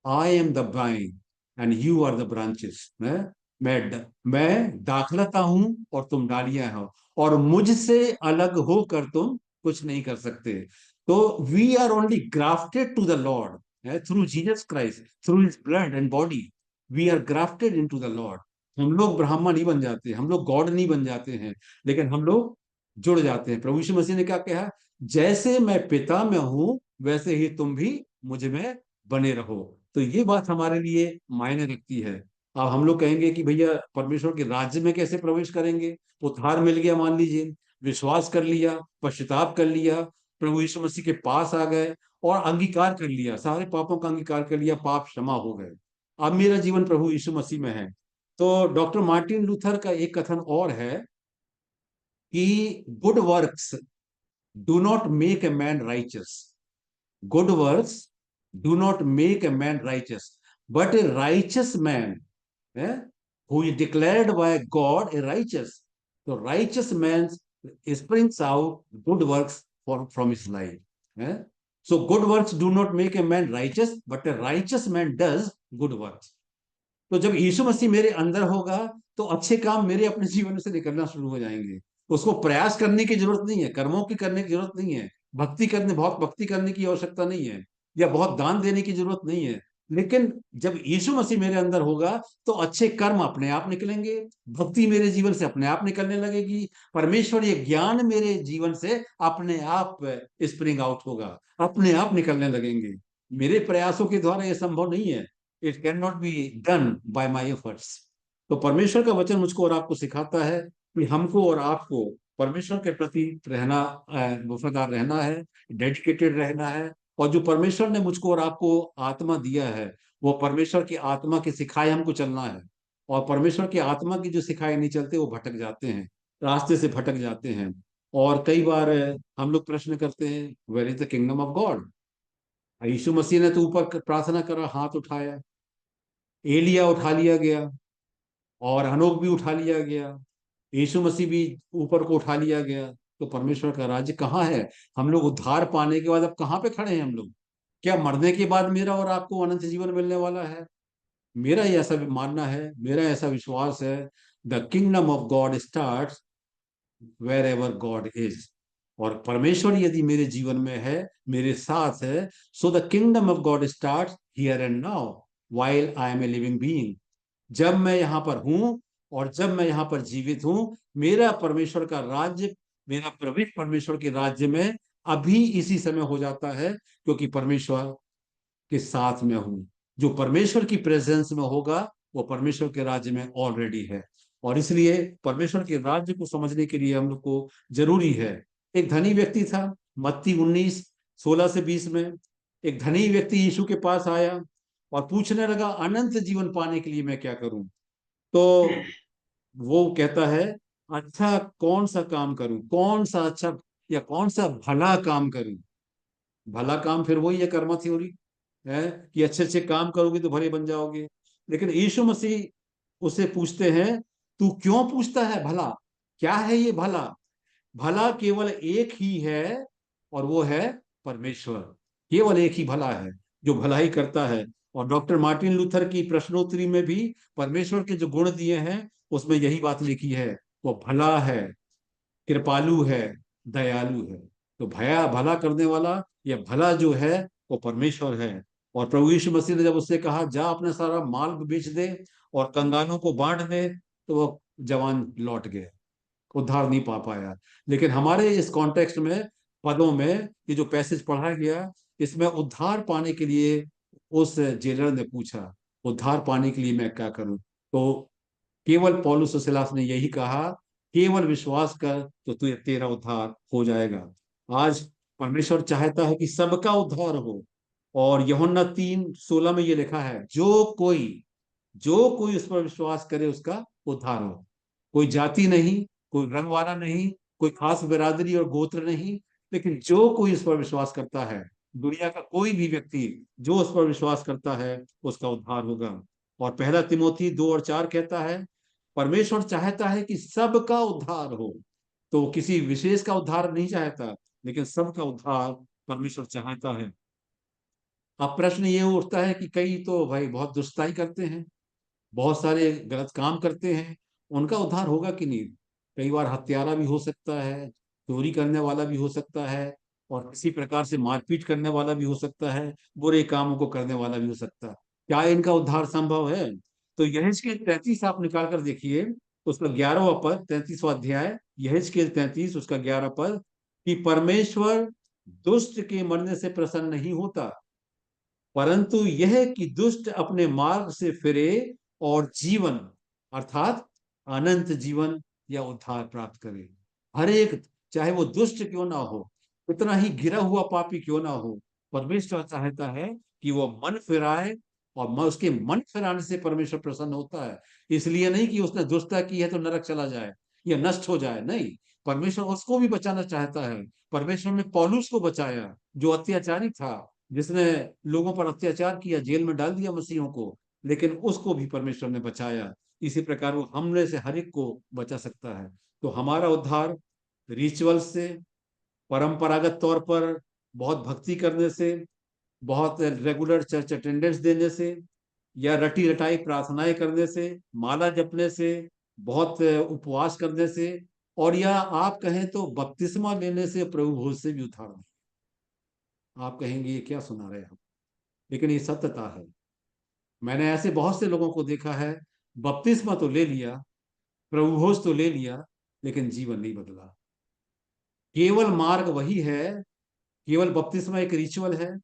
I am the vine and you are the branches. मैं दाखलता हूं और तुम डालियां हो, और मुझसे अलग होकर तुम कुछ नहीं कर सकते। तो we are only grafted to the Lord through Jesus Christ, through his blood and body. We are grafted in to the Lord. हम लोग ब्राह्मण नहीं बन जाते, हम लोग गॉड नहीं बन जाते हैं, लेकिन हम लोग जुड़ जाते हैं। प्रभु यीशु मसीह ने क्या कहा, जैसे मैं पिता में हूं, वैसे ही तुम भी मुझ में बने रहो। तो ये बात हमारे लिए मायने रखती है। अब हम लोग कहेंगे कि भैया परमेश्वर के राज्य में कैसे प्रवेश करेंगे? उद्धार मिल गया, मान लीजिए, विश्वास कर लिया, पश्चाताप कर लिया, प्रभु यीशु मसीह के पास आ गए, और अंगीकार कर लिया, सारे पापों का अंगीकार कर लिया, पाप क्षमा हो गए, अब मेरा जीवन प्रभु यीशु मसीह में है। तो डॉक्टर मार्टिन लूथर का एक कथन और है कि good works do not make a man righteous, good works do not make a man righteous, but A righteous man who is declared by God a righteous. So righteous man springs out good works from his life. So good works do not make a man righteous, but a righteous man does good works. तो जब यीशु मसीह मेरे अंदर होगा तो अच्छे काम मेरे अपने जीवन से निकलना शुरू हो जाएंगे। उसको प्रयास करने की जरूरत नहीं है, कर्मों की करने की जरूरत नहीं है, बहुत भक्ति करने की आवश्यकता नहीं है, या बहुत दान देने की जरूरत नहीं है। लेकिन जब यीशु मसीह मेरे अंदर होगा तो अच्छे कर्म अपने आप निकलेंगे, भक्ति मेरे जीवन से अपने आप निकलने लगेगी, परमेश्वरीय ज्ञान मेरे जीवन से अपने आप स्प्रिंग आउट होगा, अपने आप निकलने लगेंगे। मेरे प्रयासों के द्वारा यह संभव नहीं है। It can not be done by my efforts. तो परमेश्वर का वचन मुझको और आपको सिखाता है कि हमको और आपको परमेश्वर के प्रति रहना, वफादार रहना है, डेडिकेटेड रहना है। और जो परमेश्वर ने मुझको और आपको आत्मा दिया है वो परमेश्वर की आत्मा के सिखाए हमको चलना है। और परमेश्वर की आत्मा की जो सिखाए नहीं चलते वो भटक जाते हैं, रास्ते से भटक जाते हैं। और कई बार हम लोग प्रश्न करते हैं, where is the kingdom of God? Yeshu Masih ने तो ऊपर प्रार्थना करा, हाथ उठाया, एलिया उठा लिया गया और हनोक भी उठा लिया गया, यीशु मसीह भी ऊपर को उठा लिया गया। तो परमेश्वर का राज्य कहाँ है? हम लोग उद्धार पाने के बाद अब कहाँ पे खड़े हैं हम लोग? क्या मरने के बाद मेरा और आपको अनंत जीवन मिलने वाला है? मेरा ही ऐसा मानना है, मेरा ऐसा विश्वास है, the kingdom of God start wherever God is. और परमेश्वर यदि मेरे जीवन में है, मेरे साथ है, so the kingdom of God start here and now while I am a living being. जब मैं यहाँ पर हूं और जब मैं यहाँ पर जीवित हूं, मेरा परमेश्वर का राज्य, मेरा प्रवेश परमेश्वर के राज्य में अभी इसी समय हो जाता है, क्योंकि परमेश्वर के साथ में हूं। जो परमेश्वर की प्रेजेंस में होगा वो परमेश्वर के राज्य में ऑलरेडी है। और इसलिए परमेश्वर के राज्य को समझने के लिए हम लोग को जरूरी है। एक धनी व्यक्ति था, मत्ती 19:16 से 20 में एक धनी व्यक्ति यीशु के पास आया और पूछने लगा, अनंत जीवन पाने के लिए मैं क्या करूं? तो वो कहता है, अच्छा कौन सा काम करूं, कौन सा अच्छा या कौन सा भला काम करूं? भला काम फिर वही है, कर्म थ्योरी है कि अच्छे अच्छे काम करोगे तो भले बन जाओगे। लेकिन यीशु मसीह उससे पूछते हैं, तू क्यों पूछता है भला? क्या है ये भला? भला केवल एक ही है और वो है परमेश्वर। केवल एक ही भला है जो भलाई करता है। और डॉक्टर मार्टिन लूथर की प्रश्नोत्तरी में भी परमेश्वर के जो गुण दिए हैं उसमें यही बात लिखी है, वो भला है, कृपालु है, दयालु है। तो भया भला करने वाला या भला जो है वो परमेश्वर है। और प्रभु यीशु मसीह ने जब उससे कहा, जा अपना सारा माल बेच दे और कंगालों को बांट दे, तो वो जवान लौट गए, उद्धार नहीं पा पाया। लेकिन हमारे इस कॉन्टेक्स्ट में, पदों में ये जो पैसेज पढ़ा गया, इसमें उद्धार पाने के लिए उस जेलर ने पूछा, उद्धार पाने के लिए मैं क्या करूं? तो केवल पौलुस और सिलास ने यही कहा, केवल विश्वास कर तो तेरा उद्धार हो जाएगा। आज परमेश्वर चाहता है कि सबका उद्धार हो। और यूहन्ना 3:16 में ये लिखा है, जो कोई उस पर विश्वास करे उसका उद्धार हो। कोई जाति नहीं, कोई रंग वाला नहीं, कोई खास बिरादरी और गोत्र नहीं, लेकिन जो कोई उस पर विश्वास करता है, दुनिया का कोई भी व्यक्ति जो उस पर विश्वास करता है उसका उद्धार होगा। और पहला तिमोथी 2:4 कहता है, परमेश्वर चाहता है कि सबका उद्धार हो। तो किसी विशेष का उद्धार नहीं चाहता, लेकिन सबका उद्धार परमेश्वर चाहता है। अब प्रश्न ये उठता है कि कई तो भाई बहुत दुष्टाई करते हैं, बहुत सारे गलत काम करते हैं, उनका उद्धार होगा कि नहीं? कई बार हत्यारा भी हो सकता है, चोरी करने वाला भी हो सकता है, और किसी प्रकार से मारपीट करने वाला भी हो सकता है, बुरे कामों को करने वाला भी हो सकता है। क्या इनका उद्धार संभव है? तो यहेजकेल 33 आप निकाल कर देखिए, उसका 11वां पद, 33वां अध्याय, यहेजकेल 33 उसका 11 पद, कि परमेश्वर दुष्ट के मरने से प्रसन्न नहीं होता, परंतु यह कि दुष्ट अपने मार्ग से फिरे और जीवन अर्थात अनंत जीवन या उद्धार प्राप्त करे। हर एक, चाहे वो दुष्ट क्यों ना हो, कितना ही गिरा हुआ पापी क्यों ना हो, परमेश्वर चाहता है कि वो मन फिराए और उसके मन फिराने से परमेश्वर प्रसन्न होता है। इसलिए नहीं कि उसने दुष्टता की है तो नरक चला जाए या नष्ट हो जाए, नहीं, परमेश्वर उसको भी बचाना चाहता है। परमेश्वर ने पौलुस को बचाया, जो अत्याचारी था, जिसने लोगों पर अत्याचार किया, जेल में डाल दिया मसीहों को, लेकिन उसको भी परमेश्वर ने बचाया। इसी प्रकार वो हमले से हर एक को बचा सकता है। तो हमारा उद्धार रिचुअल से, परंपरागत तौर पर बहुत भक्ति करने से, बहुत रेगुलर चर्च अटेंडेंस देने से, या रटी रटाई प्रार्थनाएं करने से, माला जपने से, बहुत उपवास करने से, और या आप कहें तो बपतिस्मा लेने से, प्रभु भोज से भी उद्धार नहीं। आप कहेंगे ये क्या सुना रहे हम, लेकिन ये सत्यता है। मैंने ऐसे बहुत से लोगों को देखा है, बपतिस्मा तो ले लिया, प्रभु भोज तो ले लिया, लेकिन जीवन नहीं बदला। केवल मार्ग वही है, केवल बपतिस्मा एक रिचुअल है,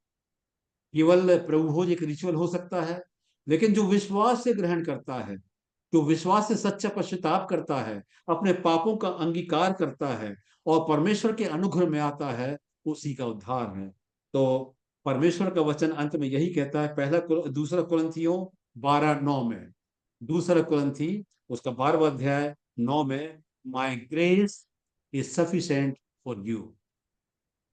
केवल प्रभु भोज एक रिचुअल हो सकता है, लेकिन जो विश्वास से ग्रहण करता है, जो विश्वास से सच्चा पश्चाताप करता है, अपने पापों का अंगीकार करता है और परमेश्वर के अनुग्रह में आता है, उसी का उद्धार है। तो परमेश्वर का वचन अंत में यही कहता है, दूसरा कुरिन्थियों 12:9 में, दूसरा कुरिन्थी उसका 12वां अध्याय 9 में, माई grace is sufficient for you.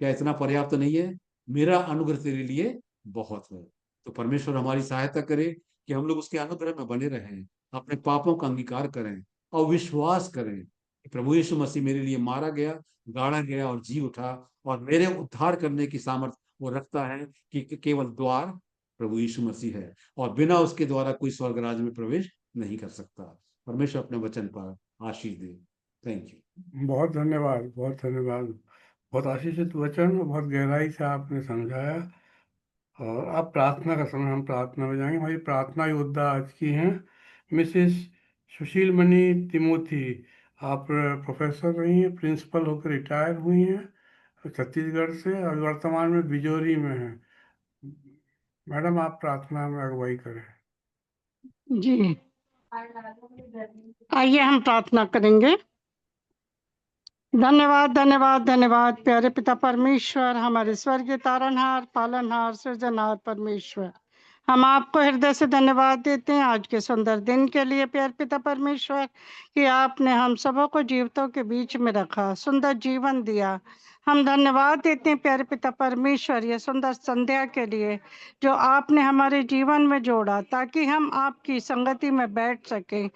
क्या इतना पर्याप्त नहीं है? मेरा अनुग्रह तेरे लिए बहुत है। तो परमेश्वर हमारी सहायता करे कि हम लोग उसके अनुग्रह में बने रहें, अपने पापों का अंगीकार करें और विश्वास करें कि प्रभु यीशु मसीह मेरे लिए मारा गया, गाड़ा गया और जी उठा, और मेरे उद्धार करने की सामर्थ वो रखता है कि केवल द्वार प्रभु यीशु मसीह है, और बिना उसके द्वारा कोई स्वर्ग राज्य में प्रवेश नहीं कर सकता। परमेश्वर अपने वचन पर आशीष दे। Thank you. बहुत धन्यवाद, बहुत धन्यवाद। बहुत आशीषित वचन, बहुत गहराई से आपने समझाया। और अब प्रार्थना का समय, हम प्रार्थना में जाएंगे। हमारी प्रार्थना योद्धा आज की हैं मिसेस सुशील मणि तिमोथी। आप प्रोफेसर रही हैं, प्रिंसिपल होकर रिटायर हुई हैं छत्तीसगढ़ से, और वर्तमान में बिजोरी में हैं। मैडम, आप प्रार्थना में अगुवाई करें। जी, आइए हम प्रार्थना करेंगे। धन्यवाद धन्यवाद धन्यवाद प्यारे पिता परमेश्वर, हमारे स्वर्गीय तारनहार, पालनहार, सृजनहार परमेश्वर, हम आपको हृदय से धन्यवाद देते हैं आज के सुंदर दिन के लिए प्यारे पिता परमेश्वर, कि आपने हम सबों को जीवितों के बीच में रखा, सुंदर जीवन दिया। हम धन्यवाद देते हैं प्यारे पिता परमेश्वर ये सुंदर संध्या के लिए जो आपने हमारे जीवन में जोड़ा, ताकि हम आपकी संगति में बैठ सकें।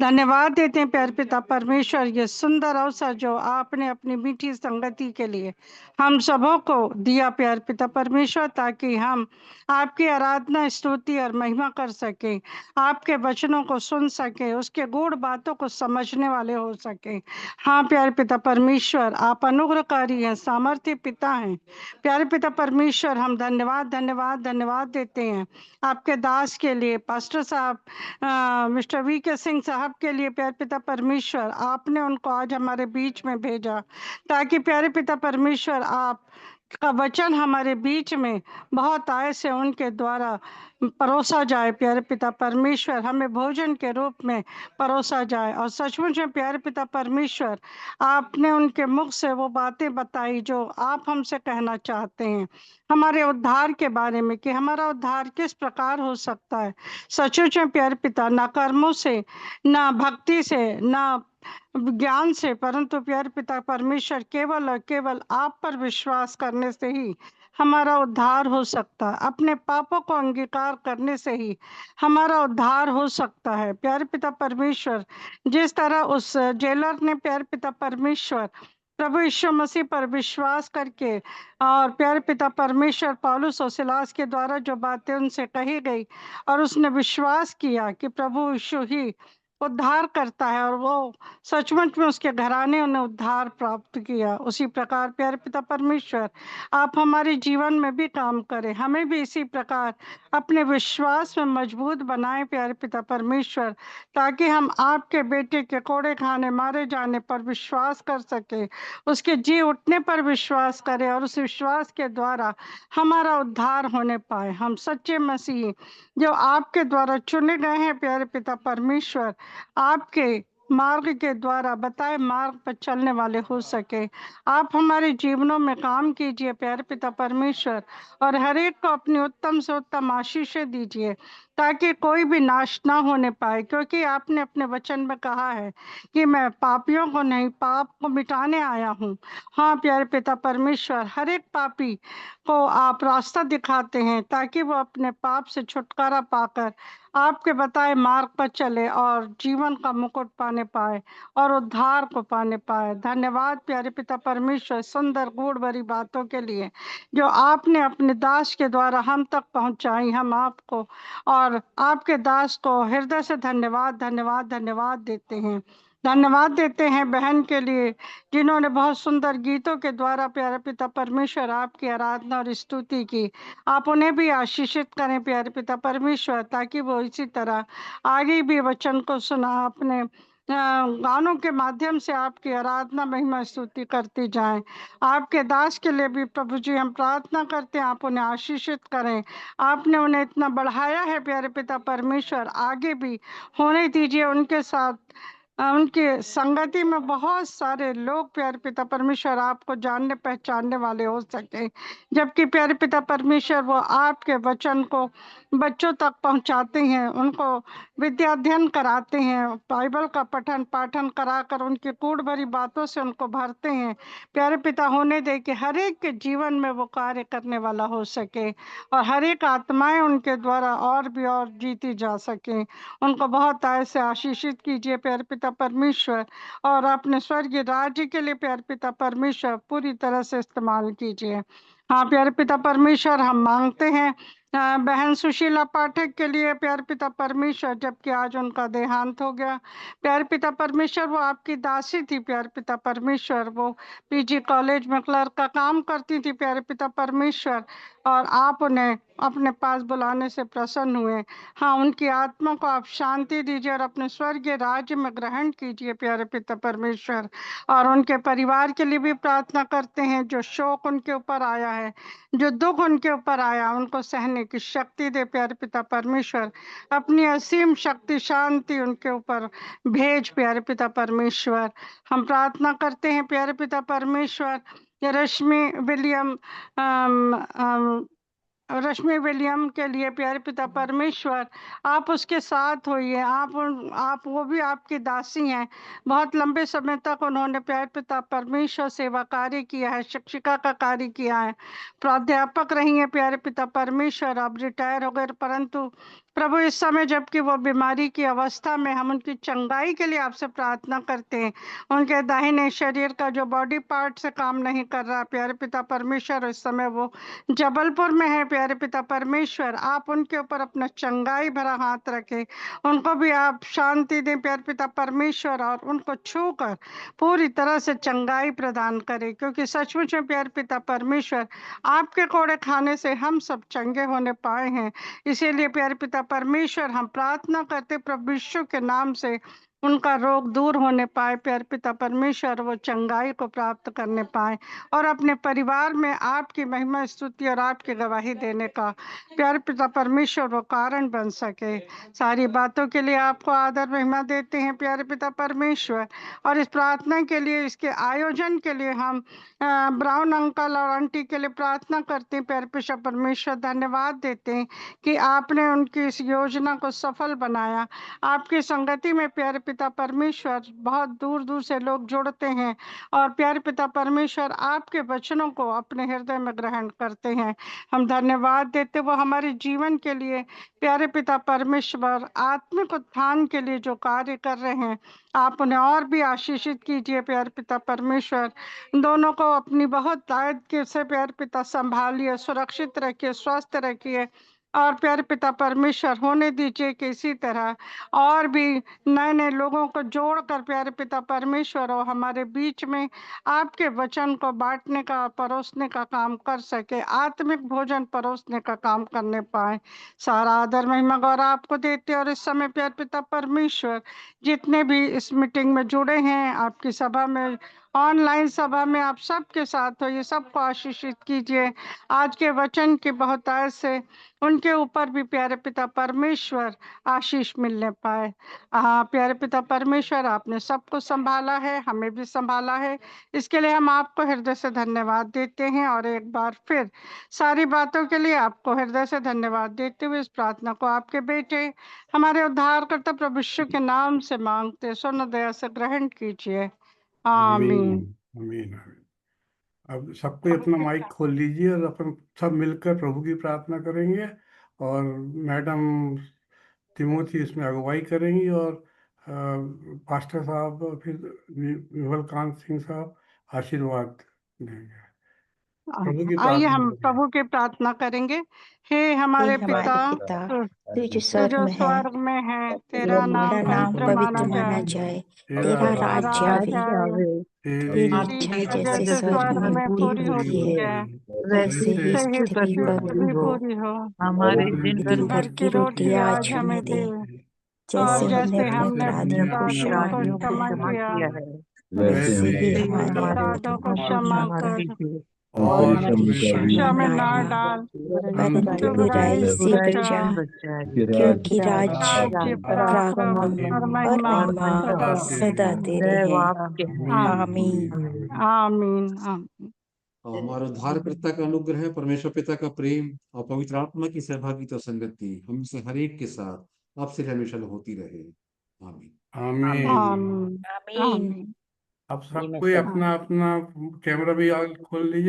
धन्यवाद देते हैं प्यारे पिता परमेश्वर ये सुंदर अवसर जो आपने अपनी मीठी संगति के लिए हम सबों को दिया प्यारे पिता परमेश्वर, ताकि हम आपकी आराधना, स्तुति और महिमा कर सके, आपके वचनों को सुन सके, उसके गूढ़ बातों को समझने वाले हो सके। हाँ प्यारे पिता परमेश्वर, आप अनुग्रहकारी हैं, सामर्थ्य पिता हैं। प्यारे पिता परमेश्वर, हम धन्यवाद धन्यवाद धन्यवाद देते हैं आपके दास के लिए, पास्टर साहब, मिस्टर VK सिंह साहब के लिए। प्यारे पिता परमेश्वर, आपने उनको आज हमारे बीच में भेजा, ताकि प्यारे पिता परमेश्वर आप का वचन हमारे बीच में बहुत आय से उनके द्वारा परोसा जाए। प्यारे पिता परमेश्वर, हमें भोजन के रूप में परोसा जाए, और सचमुच में प्यारे पिता परमेश्वर, आपने उनके मुख से वो बातें बताई जो आप हमसे कहना चाहते हैं हमारे उद्धार के बारे में, कि हमारा उद्धार किस प्रकार हो सकता है। सचमुच में प्यारे पिता, ना कर्मों से, ना भक्ति से, ना ज्ञान से, परंतु प्यारे पिता परमेश्वर, केवल और केवल आप पर विश्वास करने से ही हमारा उद्धार हो सकता है। अपने पापों को अंगीकार करने से ही हमारा उद्धार हो सकता है। प्यारे पिता परमेश्वर, जिस तरह उस जेलर ने प्यारे पिता परमेश्वर प्रभु यीशु मसीह पर विश्वास करके, और प्यारे पिता परमेश्वर पौलुस और सिलास के द्वारा जो बातें उनसे कही गई, और उसने विश्वास किया कि प्रभु यीशु ही उद्धार करता है, और वो सचमुच में उसके घराने ने उद्धार प्राप्त किया। उसी प्रकार प्यारे पिता परमेश्वर, आप हमारे जीवन में भी काम करें, हमें भी इसी प्रकार अपने विश्वास में मजबूत बनाएं प्यारे पिता परमेश्वर, ताकि हम आपके बेटे के कोड़े खाने, मारे जाने पर विश्वास कर सके, उसके जी उठने पर विश्वास करें, और उस विश्वास के द्वारा हमारा उद्धार होने पाए। हम सच्चे मसीही जो आपके द्वारा चुने गए हैं प्यारे पिता परमेश्वर, आपके मार्ग के द्वारा बताए मार्ग पर चलने वाले हो सके। आप हमारे जीवनों में काम कीजिए प्यारे पिता परमेश्वर, और हर एक को अपनी उत्तम से उत्तम आशीषें दीजिए, ताकि कोई भी नाश ना होने पाए, क्योंकि आपने अपने वचन में कहा है कि मैं पापियों को नहीं, पाप को मिटाने आया हूँ। हाँ प्यारे पिता परमेश्वर, हर एक पापी को आप रास्ता दिखाते हैं ताकि वो अपने पाप से छुटकारा पाकर आपके बताए मार्ग पर चले और जीवन का मुकुट पाने पाए और उद्धार को पाने पाए। धन्यवाद प्यारे पिता परमेश्वर सुंदर गूढ़ भरी बातों के लिए जो आपने अपने दास के द्वारा हम तक पहुंचाई। हम आपको और आपके दास को हृदय से धन्यवाद धन्यवाद धन्यवाद देते हैं। धन्यवाद देते हैं बहन के लिए जिन्होंने बहुत सुंदर गीतों के द्वारा प्यारे पिता परमेश्वर आपकी आराधना और स्तुति की। आप उन्हें भी आशीषित करें प्यारे पिता परमेश्वर, ताकि वो इसी तरह आगे भी वचन को सुना अपने गानों के माध्यम से आपकी आराधना महिमा स्तुति करती जाएं। आपके दास के लिए भी प्रभु जी हम प्रार्थना करते हैं, आप उन्हें आशीषित करें। आपने उन्हें इतना बढ़ाया है प्यारे पिता परमेश्वर, आगे भी होने दीजिए उनके साथ। उनके संगति में बहुत सारे लोग प्यारे पिता परमेश्वर आपको जानने पहचानने वाले हो सके, जबकि प्यारे पिता परमेश्वर वो आपके वचन को बच्चों तक पहुंचाते हैं, उनको विद्या अध्ययन कराते हैं, बाइबल का पठन पाठन कराकर उनकी कूड़ भरी बातों से उनको भरते हैं। प्यारे पिता होने दे कि हर एक के जीवन में वो कार्य करने वाला हो सके और हर एक आत्माएं उनके द्वारा और भी और जीती जा सके। उनको बहुत ऐसे आशीषित कीजिए प्यारे पिता परमेश्वर, और अपने स्वर्गीय राज्य के लिए प्यारे पिता परमेश्वर पूरी तरह से इस्तेमाल कीजिए। हाँ प्यारे पिता परमेश्वर हम मांगते हैं बहन सुशीला पाठक के लिए प्यारे पिता परमेश्वर, जबकि आज उनका देहांत हो गया। प्यारे पिता परमेश्वर वो आपकी दासी थी प्यारे पिता परमेश्वर, वो पीजी कॉलेज में क्लर्क का काम करती थी प्यारे पिता परमेश्वर, और आप उन्हें अपने पास बुलाने से प्रसन्न हुए। हाँ उनकी आत्मा को आप शांति दीजिए और अपने स्वर्गीय राज्य में ग्रहण कीजिए प्यारे पिता परमेश्वर। और उनके परिवार के लिए भी प्रार्थना करते हैं, जो शोक उनके ऊपर आया है, जो दुख उनके ऊपर आया, उनको सहने की शक्ति दे प्यारे पिता परमेश्वर। अपनी असीम शक्ति शांति उनके ऊपर भेज प्यारे पिता परमेश्वर। हम प्रार्थना करते हैं प्यारे पिता परमेश्वर, रश्मि विलियम रश्मि विलियम के लिए प्यारे पिता परमेश्वर आप उसके साथ होइए। आप वो भी आपकी दासी हैं, बहुत लंबे समय तक उन्होंने प्यारे पिता परमेश्वर सेवा कार्य किया है, शिक्षिका का कार्य किया है, प्राध्यापक रही हैं प्यारे पिता परमेश्वर, अब रिटायर हो गए, परंतु प्रभु इस समय जबकि वो बीमारी की अवस्था में, हम उनकी चंगाई के लिए आपसे प्रार्थना करते हैं। उनके दाहिने शरीर का जो बॉडी पार्ट से काम नहीं कर रहा प्यारे पिता परमेश्वर, इस समय वो जबलपुर में है प्यारे पिता परमेश्वर, आप उनके ऊपर अपना चंगाई भरा हाथ रखें, उनको भी आप शांति दें प्यारे पिता परमेश्वर, और उनको छूकर पूरी तरह से चंगाई प्रदान करें, क्योंकि सचमुच में प्यारे पिता परमेश्वर आपके कोड़े खाने से हम सब चंगे होने पाए हैं। इसीलिए प्यारे पिता परमेश्वर हम प्रार्थना करते प्रभु यीशु के नाम से उनका रोग दूर होने पाए प्यारे पिता परमेश्वर, वो चंगाई को प्राप्त करने पाए और अपने परिवार में आपकी महिमा स्तुति और आपकी गवाही देने का प्यारे पिता परमेश्वर वो कारण बन सके। सारी बातों के लिए आपको आदर महिमा देते हैं प्यारे पिता परमेश्वर, और इस प्रार्थना के लिए, इसके आयोजन के लिए हम ब्राउन अंकल और आंटी के लिए प्रार्थना करते हैं प्यारे पिता परमेश्वर। धन्यवाद देते हैं कि आपने उनकी इस योजना को सफल बनाया। आपकी संगति में प्यारे पिता परमेश्वर बहुत दूर दूर से लोग जुड़ते हैं और प्यारे पिता परमेश्वर आपके वचनों को अपने हृदय में ग्रहण करते हैं। हम धन्यवाद देते वो हमारे जीवन के लिए प्यारे पिता परमेश्वर आत्मिक उत्थान के लिए जो कार्य कर रहे हैं, आप उन्हें और भी आशीषित कीजिए प्यारे पिता परमेश्वर। दोनों को अपनी बहुत दायित्व से प्यारे पिता संभालिए, सुरक्षित रखिए, स्वस्थ रखिए, और प्यारे पिता परमेश्वर होने दीजिए कि इसी तरह और भी नए नए लोगों को जोड़कर प्यारे पिता परमेश्वर और हमारे बीच में आपके वचन को बांटने का, परोसने का काम कर सके, आत्मिक भोजन परोसने का काम करने पाए। सारा आदर महिमा गौरव आपको देते और इस समय प्यारे पिता परमेश्वर जितने भी इस मीटिंग में जुड़े हैं, आपकी सभा में, ऑनलाइन सभा में, आप सबके साथ हो, ये सबको आशीषित कीजिए। आज के वचन की बहुतायत से उनके ऊपर भी प्यारे पिता परमेश्वर आशीष मिलने पाए। प्यारे पिता परमेश्वर, आपने सबको संभाला है, हमें भी संभाला है, इसके लिए हम आपको हृदय से धन्यवाद देते हैं। और एक बार फिर सारी बातों के लिए आपको हृदय से धन्यवाद देते हुए इस प्रार्थना को आपके बेटे हमारे उद्धारकर्ता प्रभु यीशु के नाम से मांगते स्वर्ण दया से ग्रहण कीजिए। आमीन। आमीन आमीन। अब सब कोई अपना माइक खोल लीजिए और अपन सब मिलकर प्रभु की प्रार्थना करेंगे, और मैडम तिमोथी इसमें अगुवाई करेंगी, और पास्टर साहब और फिर विमल कांत सिंह साहब आशीर्वाद देंगे। प्रभु की आइए प्रार्थना हम करें। प्रभु की प्रार्थना करेंगे। हे हमारे हे हमारे पिता, पिता, तू तू जो तू स्वर्ग जो में है, स्वर्ग में है, तेरा नाम तेरा नाम पवित्र माना पवित्र माना जाए, जाए, तेरा तेरा राज्य राज्य राज्य आवे, आए, तेरी तेरी इच्छा इच्छा जैसे जैसे स्वर्ग स्वर्ग में में पूरी पूरी होती होती है, है, वैसे ही वैसे ही पृथ्वी पृथ्वी पर पर भी भी हो। पूरी हो। हमारे दिन भर भर की की रोटी रोटी आज आज हमें दे, और जैसे हमने जैसे अपने हमने अपराधियों को अपराधियों क्षमा को किया क्षमा है, किया, वैसे ही वैसे हमारे अपराधों को क्षमा कर, और और हमारी शिक्षा में ना डालना, डाल, परंतु तो बुराई से बचा, क्योंकि राज्य, राज्य, पराक्रम और और महिमा महिमा सदा तेरे हैं। आमीन। आमीन। आमीन। और हमारे उद्धारकर्ता का अनुग्रह, परमेश्वर पिता का प्रेम और पवित्र आत्मा की सहभागिता संगति हम से हर एक के साथ अब से हमेशा होती रहे। आमीन। आमीन। आमीन। आमीन। आमीन। अब सब कोई अपना अपना कैमरा भी खोल लीजिए।